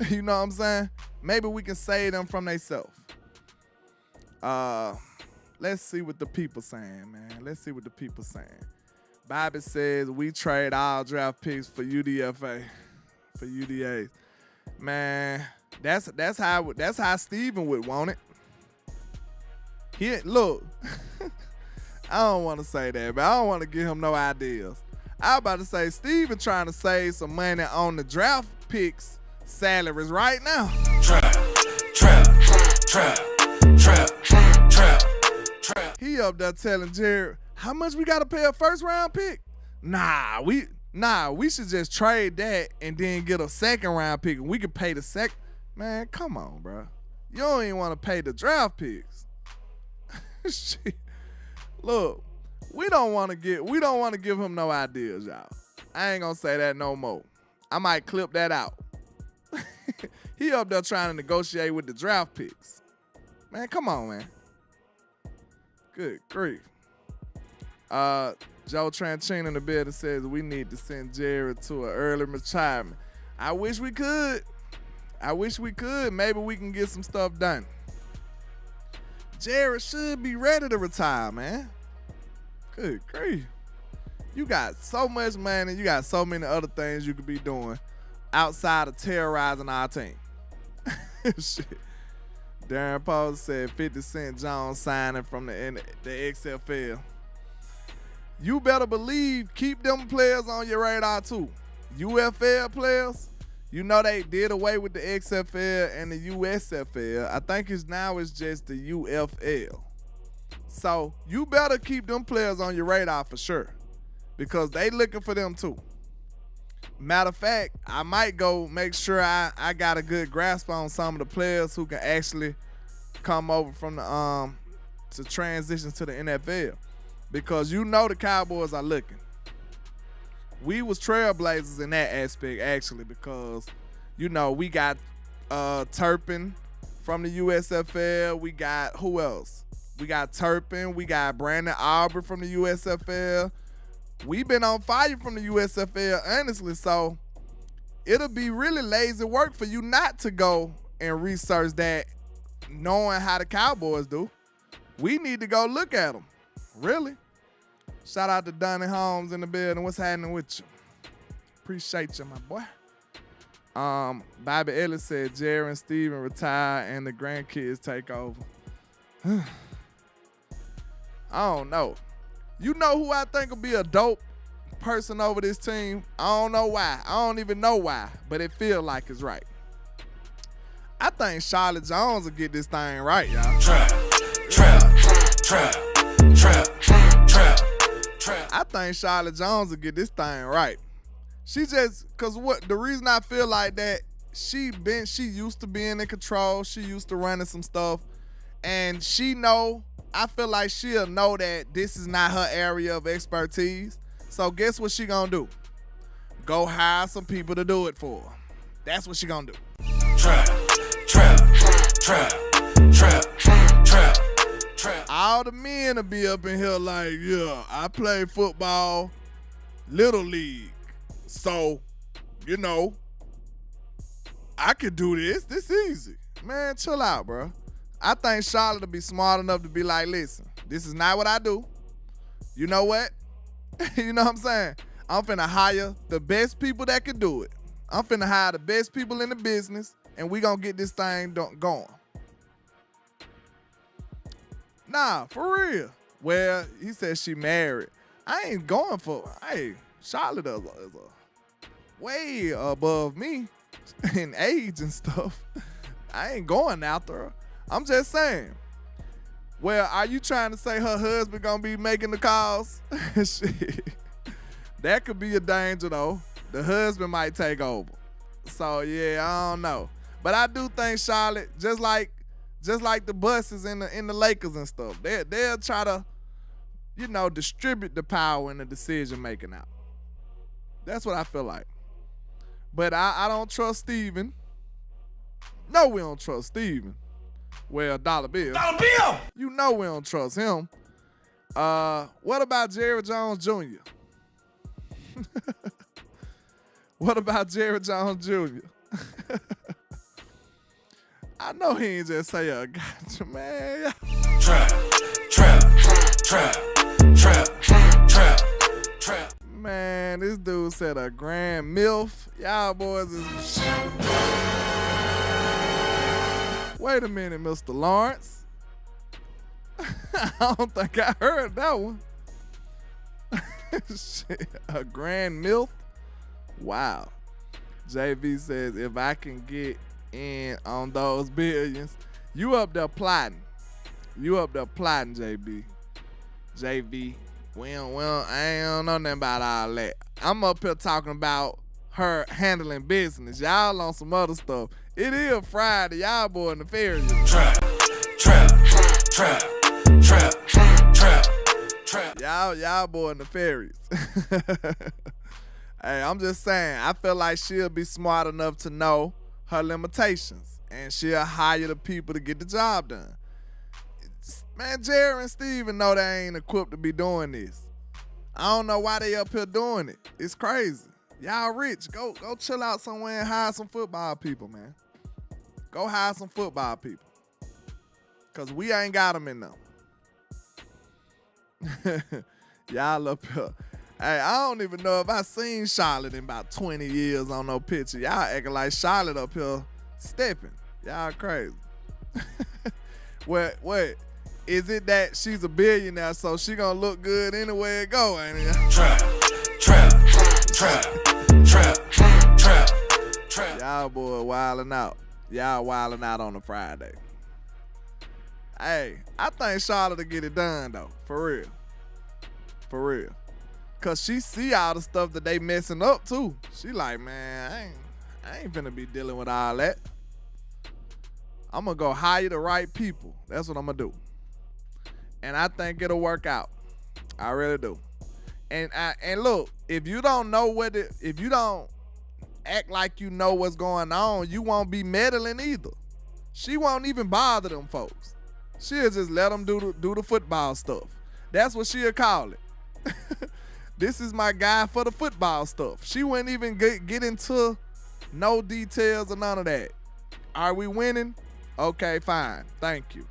You know what I'm saying? Maybe we can save them from themselves. Let's see what the people saying, man. Let's see what the people saying. Bobby says we trade all draft picks for UDFA, for UDAs. Man, that's how Steven would want it. Look, I don't want to say that, but I don't want to give him no ideas. I was about to say Steven trying to save some money on the draft picks salaries right now. Trap. He up there telling Jared, how much we got to pay a first round pick? Nah, we should just trade that and then get a second round pick and we can pay the second. Man, come on, bro. You don't even want to pay the draft picks. Shit. Look, we don't want to give him no ideas, y'all. I ain't gonna say that no more. I might clip that out. He up there trying to negotiate with the draft picks. Man, come on, man. Good grief. Joe Tranchino in the building says we need to send Jared to an early retirement. I wish we could. Maybe we can get some stuff done. Jared should be ready to retire, man. Good grief. You got so much money. You got so many other things you could be doing outside of terrorizing our team. Shit. Darren Post said 50 Cent Jones signing from the XFL. You better believe, keep them players on your radar too. UFL players, you know they did away with the XFL and the USFL. I think it's just the UFL. So you better keep them players on your radar for sure because they looking for them too. Matter of fact, I might go make sure I got a good grasp on some of the players who can actually come over from the to transition to the NFL. Because you know the Cowboys are looking. We was trailblazers in that aspect, actually, because, you know, we got Turpin from the USFL. We got, who else? We got Turpin. We got Brandon Aubrey from the USFL. We've been on fire from the USFL, honestly, so it'll be really lazy work for you not to go and research that, knowing how the Cowboys do. We need to go look at them. Really? Shout out to Donnie Holmes in the building. What's happening with you? Appreciate you, my boy. Bobby Ellis said Jerry and Steven retire and the grandkids take over. I don't know. You know who I think will be a dope person over this team? I don't know why. I don't even know why, but it feels like it's right. I think Charlotte Jones will get this thing right, y'all. Trap. I think Charlotte Jones will get this thing right. She just, cause the reason I feel like that, she used to being in control. She used to running some stuff, and I feel like she'll know that this is not her area of expertise. So guess what she gonna do? Go hire some people to do it for her. That's what she gonna do. Trap. All the men will be up in here like, yeah, I play football, little league. So, you know, I could do this. This easy. Man, chill out, bro. I think Charlotte will be smart enough to be like, listen, this is not what I do. You know what? You know what I'm saying? I'm finna hire the best people that can do it. I'm finna hire the best people in the business, and we gonna get this thing going. Nah, for real. Well, he said she married. I ain't going for, Charlotte is way above me in age and stuff. I ain't going after her. I'm just saying. Well, are you trying to say her husband gonna be making the calls? Shit. That could be a danger though. The husband might take over. So yeah, I don't know. But I do think Charlotte, just like Just like the buses in the Lakers and stuff. They'll try to, distribute the power in the decision making out. That's what I feel like. But I don't trust Steven. No, we don't trust Steven. Well, Dollar Bill. Dollar Bill! You know we don't trust him. What about Jerry Jones Jr.? What about Jerry Jones Jr.? I know he ain't just say a gotcha, man. Trap. Man, this dude said a grand MILF. Y'all boys is... Wait a minute, Mr. Lawrence. I don't think I heard that one. Shit, a grand MILF? Wow. JV says, if I can get in on those billions, you up there plotting. You up there plotting, JV. I don't know nothing about all that. I'm up here talking about her handling business. Y'all on some other stuff. It is Friday. Y'all boy in the fairies. Trap. Y'all boy in the fairies. Hey, I'm just saying, I feel like she'll be smart enough to know her limitations, and she'll hire the people to get the job done. Man, Jerry and Steven know they ain't equipped to be doing this. I don't know why they up here doing it. It's crazy. Y'all rich. Go chill out somewhere and hire some football people, man. Go hire some football people. Because we ain't got them in them. Y'all up here. Hey, I don't even know if I seen Charlotte in about 20 years on no picture. Y'all acting like Charlotte up here stepping. Y'all crazy. Wait. Is it that she's a billionaire, so she gonna look good anywhere it go, ain't it? Trap. Y'all boy wildin' out. Y'all wildin' out on a Friday. Hey, I think Charlotte will get it done, though. For real. Because she see all the stuff that they messing up, too. She like, man, I ain't finna be dealing with all that. I'm going to go hire the right people. That's what I'm going to do. And I think it'll work out. I really do. And look, if you don't act like you know what's going on, you won't be meddling either. She won't even bother them folks. She'll just let them do the football stuff. That's what she'll call it. This is my guy for the football stuff. She wouldn't even get into no details or none of that. Are we winning? Okay, fine. Thank you.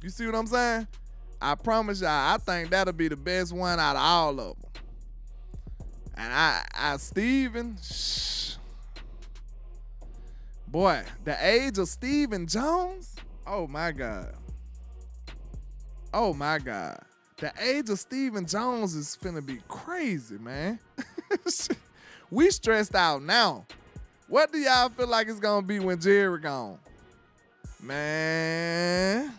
You see what I'm saying? I promise y'all, I think that'll be the best one out of all of them. And Steven, boy, the age of Steven Jones, oh my God. The age of Steven Jones is finna be crazy, man. We stressed out now. What do y'all feel like it's gonna be when Jerry gone? Man,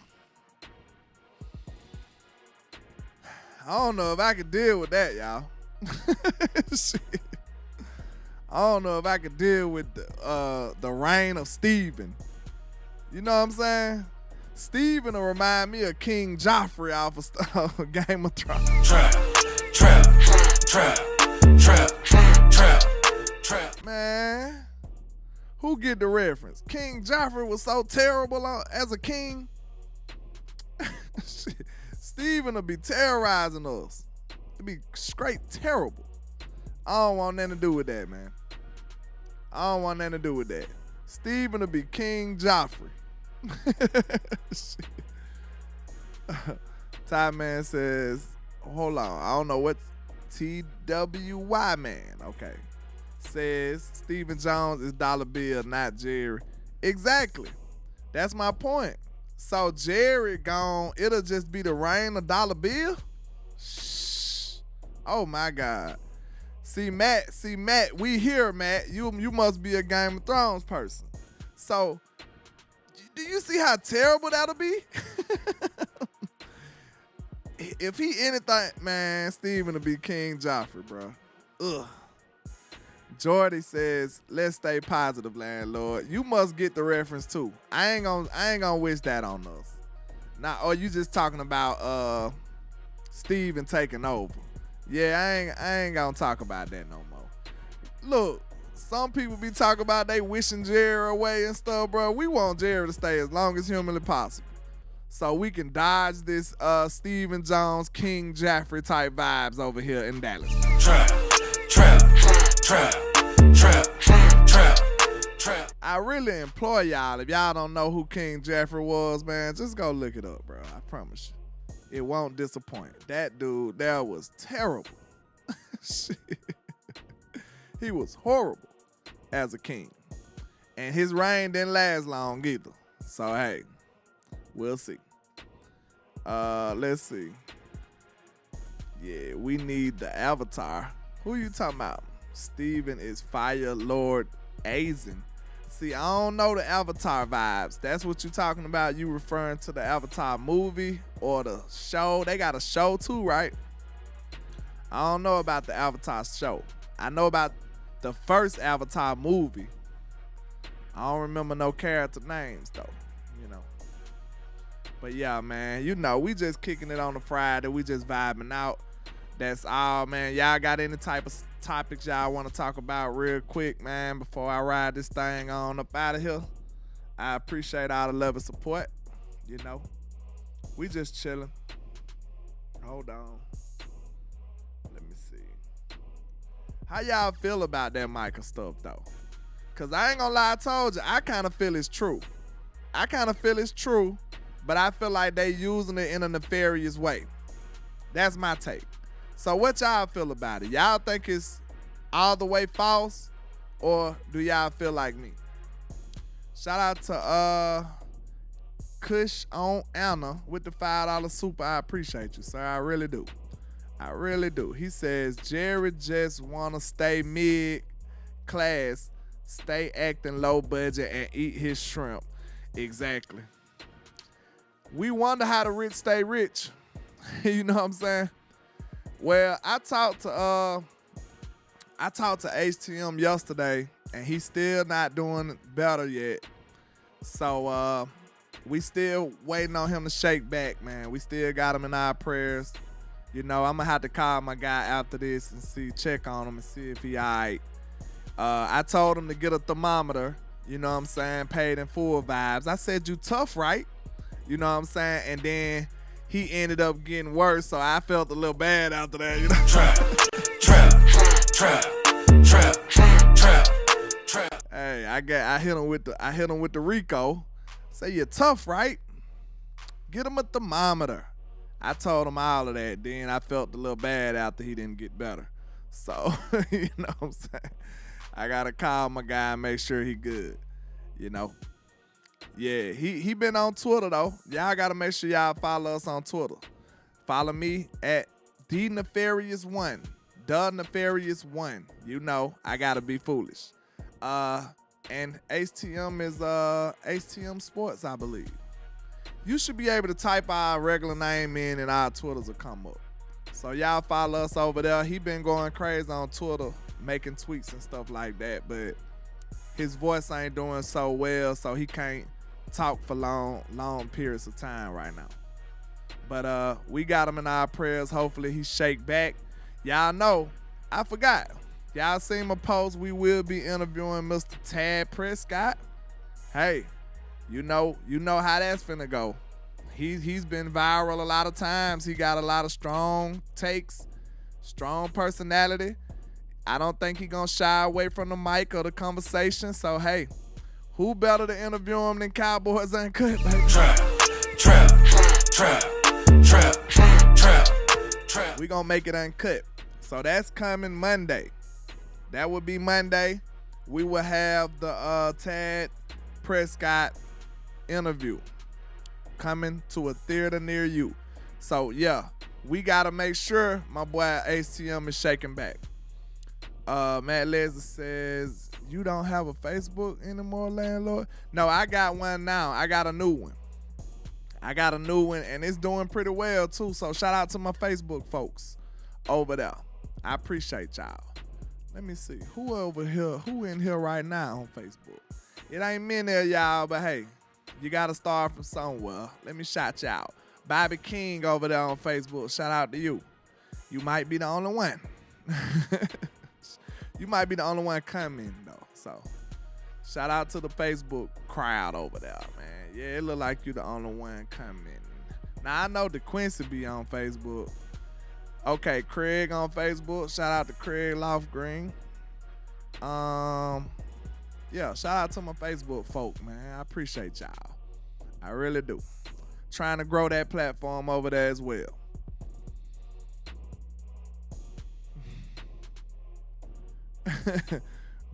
I don't know if I could deal with that, y'all. Shit. I don't know if I could deal with the reign of Steven. You know what I'm saying? Steven will remind me of King Joffrey off of Game of Thrones. Trap. Man, who get the reference? King Joffrey was so terrible as a king. Steven will be terrorizing us. It'll be straight terrible. I don't want nothing to do with that, man. I don't want nothing to do with that. Steven will be King Joffrey. Ty Man says, hold on, I don't know what TWY man. Okay. Says Steven Jones is Dollar Bill, not Jerry. Exactly. That's my point. So Jerry gone, it'll just be the reign of Dollar Bill? Shh. Oh my God. See Matt, we here, Matt. You must be a Game of Thrones person. So do you see how terrible that'll be? If he anything, man, Steven will be King Joffrey, bro. Ugh. Jordy says, let's stay positive, landlord. You must get the reference too. I ain't gonna wish that on us. Now, or you just talking about Steven taking over. Yeah, I ain't gonna talk about that no more. Look, some people be talking about they wishing Jerry away and stuff, bro. We want Jerry to stay as long as humanly possible, so we can dodge this Stephen Jones, King Jaffrey type vibes over here in Dallas. Trap. I really implore y'all, if y'all don't know who King Jaffrey was, man, just go look it up, bro. I promise you. It won't disappoint. That dude, that was terrible. Shit. He was horrible as a king. And his reign didn't last long either. So, hey, we'll see. Let's see. Yeah, we need the avatar. Who you talking about? Steven is Fire Lord Azen. See, I don't know the Avatar vibes. That's what you talking about? You referring to the Avatar movie or the show? They got a show too, right? I don't know about the Avatar show. I know about the first Avatar movie. I don't remember no character names though, you know. But yeah, man, you know, we just kicking it on the Friday. We just vibing out. That's all, man. Y'all got any type of topics y'all want to talk about real quick, man, before I ride this thing on up out of here? I appreciate all the love and support. You know, we just chilling. Hold on. Let me see. How y'all feel about that Micah stuff, though? Because I ain't gonna lie, I told you, I kind of feel it's true. But I feel like they using it in a nefarious way. That's my take. So what y'all feel about it? Y'all think it's all the way false, or do y'all feel like me? Shout out to Kush on Anna with the $5 super. I appreciate you, sir. I really do. He says, Jerry just wanna stay mid-class, stay acting low budget, and eat his shrimp. Exactly. We wonder how the rich stay rich. You know what I'm saying? Well, I talked to HTM yesterday, and he's still not doing better yet. So we still waiting on him to shake back, man. We still got him in our prayers. You know, I'm gonna have to call my guy after this and check on him and see if he all right. I told him to get a thermometer, you know what I'm saying, paid in full vibes. I said, you tough, right? You know what I'm saying? And then he ended up getting worse, so I felt a little bad after that, you know? Trap. Hey, I hit him with the Rico. Say, you're tough, right? Get him a thermometer. I told him all of that. Then I felt a little bad after he didn't get better. So, you know what I'm saying? I gotta call my guy and make sure he good, you know? Yeah, he been on Twitter, though. Y'all got to make sure y'all follow us on Twitter. Follow me at The Nefarious One. You know, I got to be foolish. And HTM is HTM Sports, I believe. You should be able to type our regular name in and our Twitters will come up. So y'all follow us over there. He been going crazy on Twitter, making tweets and stuff like that. But his voice ain't doing so well, so he can't talk for long periods of time right now. But we got him in our prayers. Hopefully he shake back. Y'all know, I forgot. Y'all seen my post. We will be interviewing Mr. Tad Prescott. Hey, you know how that's finna go. He's been viral a lot of times. He got a lot of strong takes, strong personality. I don't think he gonna shy away from the mic or the conversation. So hey, who better to interview him than Cowboys Uncut, baby? Trap. We gonna make it uncut. So that's coming Monday. That would be Monday. We will have the Tad Prescott interview coming to a theater near you. So yeah, we gotta make sure my boy HTM is shaking back. Matt Leslie says, you don't have a Facebook anymore, landlord? No, I got one now. I got a new one, and it's doing pretty well too. So shout out to my Facebook folks over there. I appreciate y'all. Let me see. Who over here? Who in here right now on Facebook? It ain't many of y'all, but hey, you got to start from somewhere. Let me shout you out. Bobby King over there on Facebook. Shout out to you. You might be the only one. You might be the only one coming, though. So, shout out to the Facebook crowd over there, man. Yeah, it look like you the only one coming. Now, I know DeQuincy be on Facebook. Okay, Craig on Facebook. Shout out to Craig Lofgreen. Yeah, shout out to my Facebook folk, man. I appreciate y'all. I really do. Trying to grow that platform over there as well.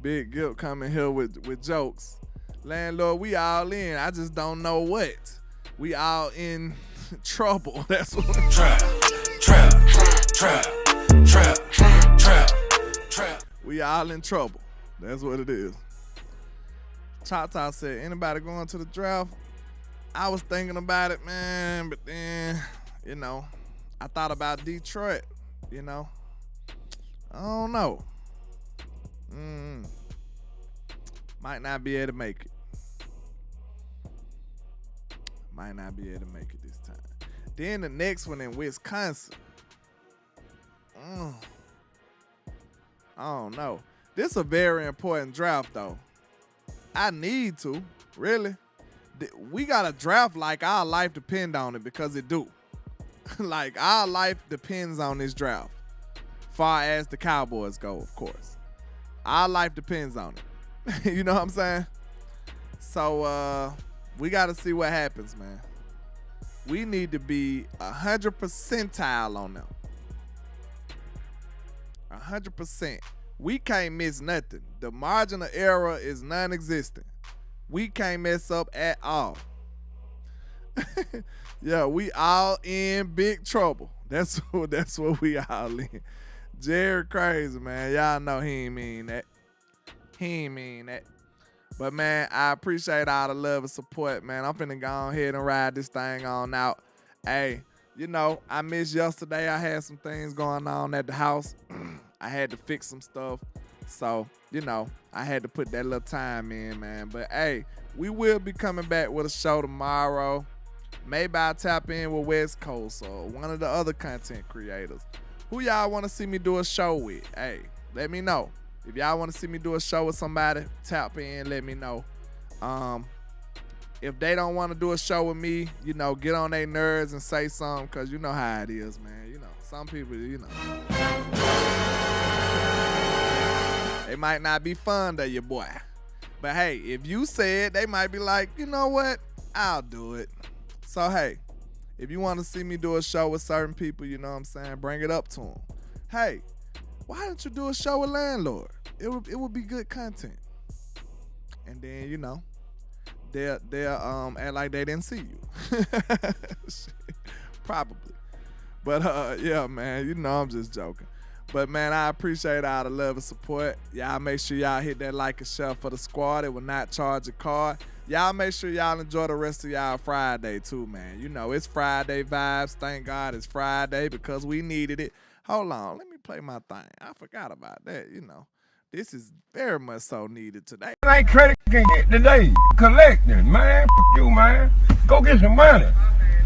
Big Guilt coming here with jokes. Landlord, we all in. I just don't know what. We all in trouble. That's what. Trap. We all in trouble. That's what it is. Chata said, anybody going to the draft? I was thinking about it, man, but then, you know, I thought about Detroit, you know. I don't know. Might not be able to make it. Might not be able to make it this time. Then the next one in Wisconsin. I don't know. This is a very important draft, though. I need to, really. We got to draft like our life depend on it, because it do. Like, our life depends on this draft. Far as the Cowboys go, of course. Our life depends on it. You know what I'm saying? So, we got to see what happens, man. We need to be 100 percentile on them. 100%. We can't miss nothing. The margin of error is non-existent. We can't mess up at all. Yeah, we all in big trouble. That's what we all in. Jerry crazy, man. Y'all know he ain't mean that. He ain't mean that. But, man, I appreciate all the love and support, man. I'm finna go ahead and ride this thing on out. Hey, you know, I missed yesterday. I had some things going on at the house. I had to fix some stuff. So, you know, I had to put that little time in, man. But, hey, we will be coming back with a show tomorrow. Maybe I'll tap in with West Coast or one of the other content creators. Who y'all want to see me do a show with? Hey, let me know. If y'all want to see me do a show with somebody, tap in, let me know. If they don't want to do a show with me, you know, get on their nerves and say something, because you know how it is, man. You know, some people, you know. They might not be fond of your boy. But, hey, if you say it, they might be like, you know what? I'll do it. So, hey, if you want to see me do a show with certain people, you know what I'm saying, bring it up to them. Hey, why don't you do a show with Landlord? It would be good content. And then, you know, they'll act like they didn't see you. Probably. But, yeah, man, you know I'm just joking. But, man, I appreciate all the love and support. Y'all make sure y'all hit that like and share for the squad. It will not charge a card. Y'all make sure y'all enjoy the rest of y'all Friday, too, man. You know, it's Friday vibes. Thank God it's Friday, because we needed it. Hold on. Let me play my thing. I forgot about that, you know. This is very much so needed today. Ain't credit can get today. Collecting, man. F you, man. Go get some money.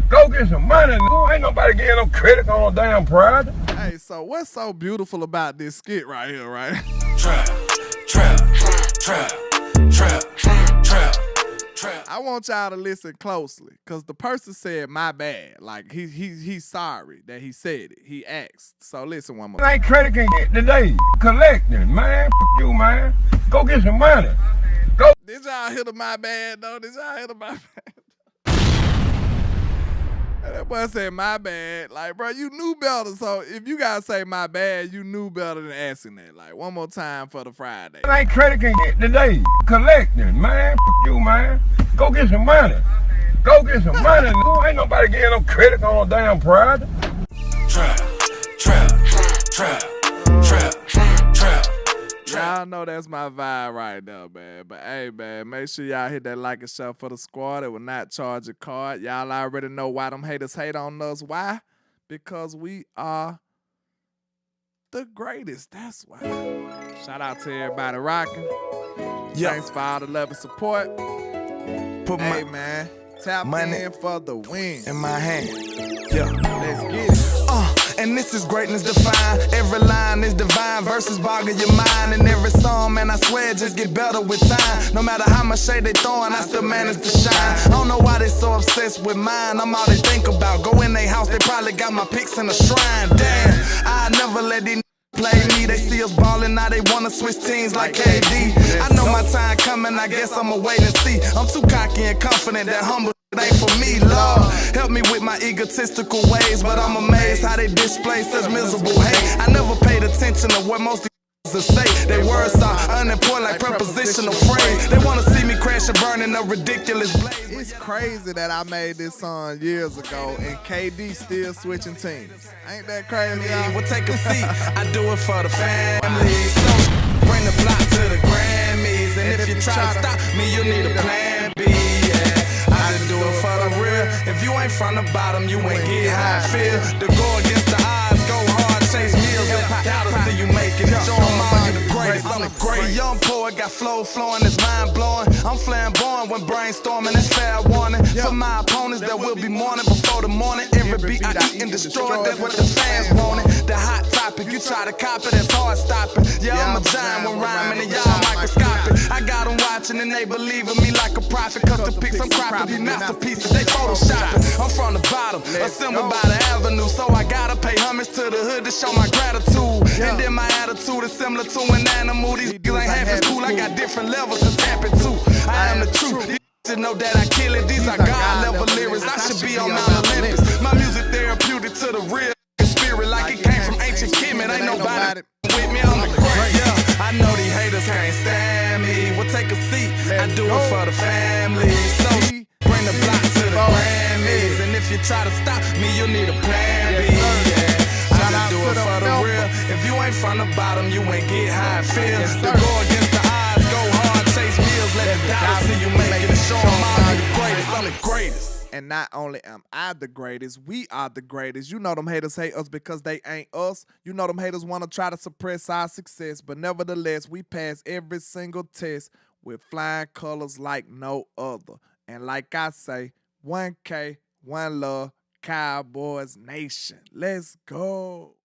Go get some money. Ain't nobody getting no credit on no damn project. Hey, so what's so beautiful about this skit right here, right? Trap. I want y'all to listen closely, because the person said my bad. Like, he's sorry that he said it. He asked. So listen one more. Ain't credit can get today. Collecting, man. F you, man. Go get some money. Go. Did y'all hear the my bad, though? Did y'all hear the my bad? That boy said my bad. Like, bro, you knew better. So if you gotta say my bad, you knew better than asking that. Like, one more time for the Friday. Ain't credit can get today. Collecting, man. F you, man. Go get some money. Go get some money. Ain't nobody getting no credit on no damn project. Trap. Y'all know that's my vibe right there, man. But hey, man, make sure y'all hit that like and share for the squad. It will not charge a card. Y'all already know why them haters hate on us. Why? Because we are the greatest. That's why. Shout out to everybody rocking. Yeah. Thanks for all the love and support. Put Hey, my man. Tap money in for the win. in my hand. Yeah. Let's get it. And this is greatness defined. Every line is divine. Verses boggle your mind. And every song, man, I swear, just get better with time. No matter how much shade they throwing, I still manage to shine. I don't know why they so obsessed with mine. I'm all they think about. Go in their house, they probably got my pics in a shrine. Damn, I never let these play me. They see us ballin', now they wanna switch teams like KD. I know my time coming, I guess I'ma wait and see. I'm too cocky and confident that humble ain't for me, Lord. Help me with my egotistical ways, but I'm amazed how they display such miserable hate. I never paid attention to what most to say. They words are unimportant like prepositional phrase. They wanna see me crash and burn in a ridiculous blaze. It's crazy that I made this song years ago and KD still switching teams. Ain't that crazy, y'all? We'll take a seat. I do it for the family. So bring the block to the Grammys. And if you try to stop me, you'll need a plan B. Yeah. I just do it for the real. If you ain't from the bottom, you ain't get how I feel. To go against the odds, go hard, chase meals. Let doubters till you make it. Show them all you the greatest. I'm the great young poet, got flow flowing, it's mind blowing. I'm flamboyant when brainstorming, it's fair warning. For my opponents that will be mourning before the morning. Every beat I eat and destroy, that's what the fans wanted. The hot topic, you try to copy, that's hard stopping. Yeah, I'm a giant when rhyming and y'all microscopic. I got them watching and they believe in me like a prophet. Cause the pics I'm cropping, these masterpieces, they photoshopping. I'm from the bottom, assembled by the avenue. So I gotta pay homage to the hood to show my gratitude. And then my attitude is similar to an animal. These niggas ain't half as cool, I got different levels to tap into. I am the truth. These to know that I kill it. These are God level lyrics. I should be on Mount Olympus. My music therapeutic to the real spirit, like it came from ancient Kemet. Ain't nobody with me on the great. Yeah, I know these haters can't stand me. We'll take a seat. I do it for the family. So bring the block to the Grammys. And if you try to stop me, you'll need a plan B. Yeah. I just do it for the real. If you ain't from the bottom, you ain't get how it feels. To go against the odds, go hard, chase meals. Let the doubters see you make it. Show them all you the greatest. I'm the greatest. And not only am I the greatest, we are the greatest. You know them haters hate us because they ain't us. You know them haters want to try to suppress our success. But nevertheless, we pass every single test with flying colors like no other. And like I say, 1K, one love, Cowboys Nation. Let's go.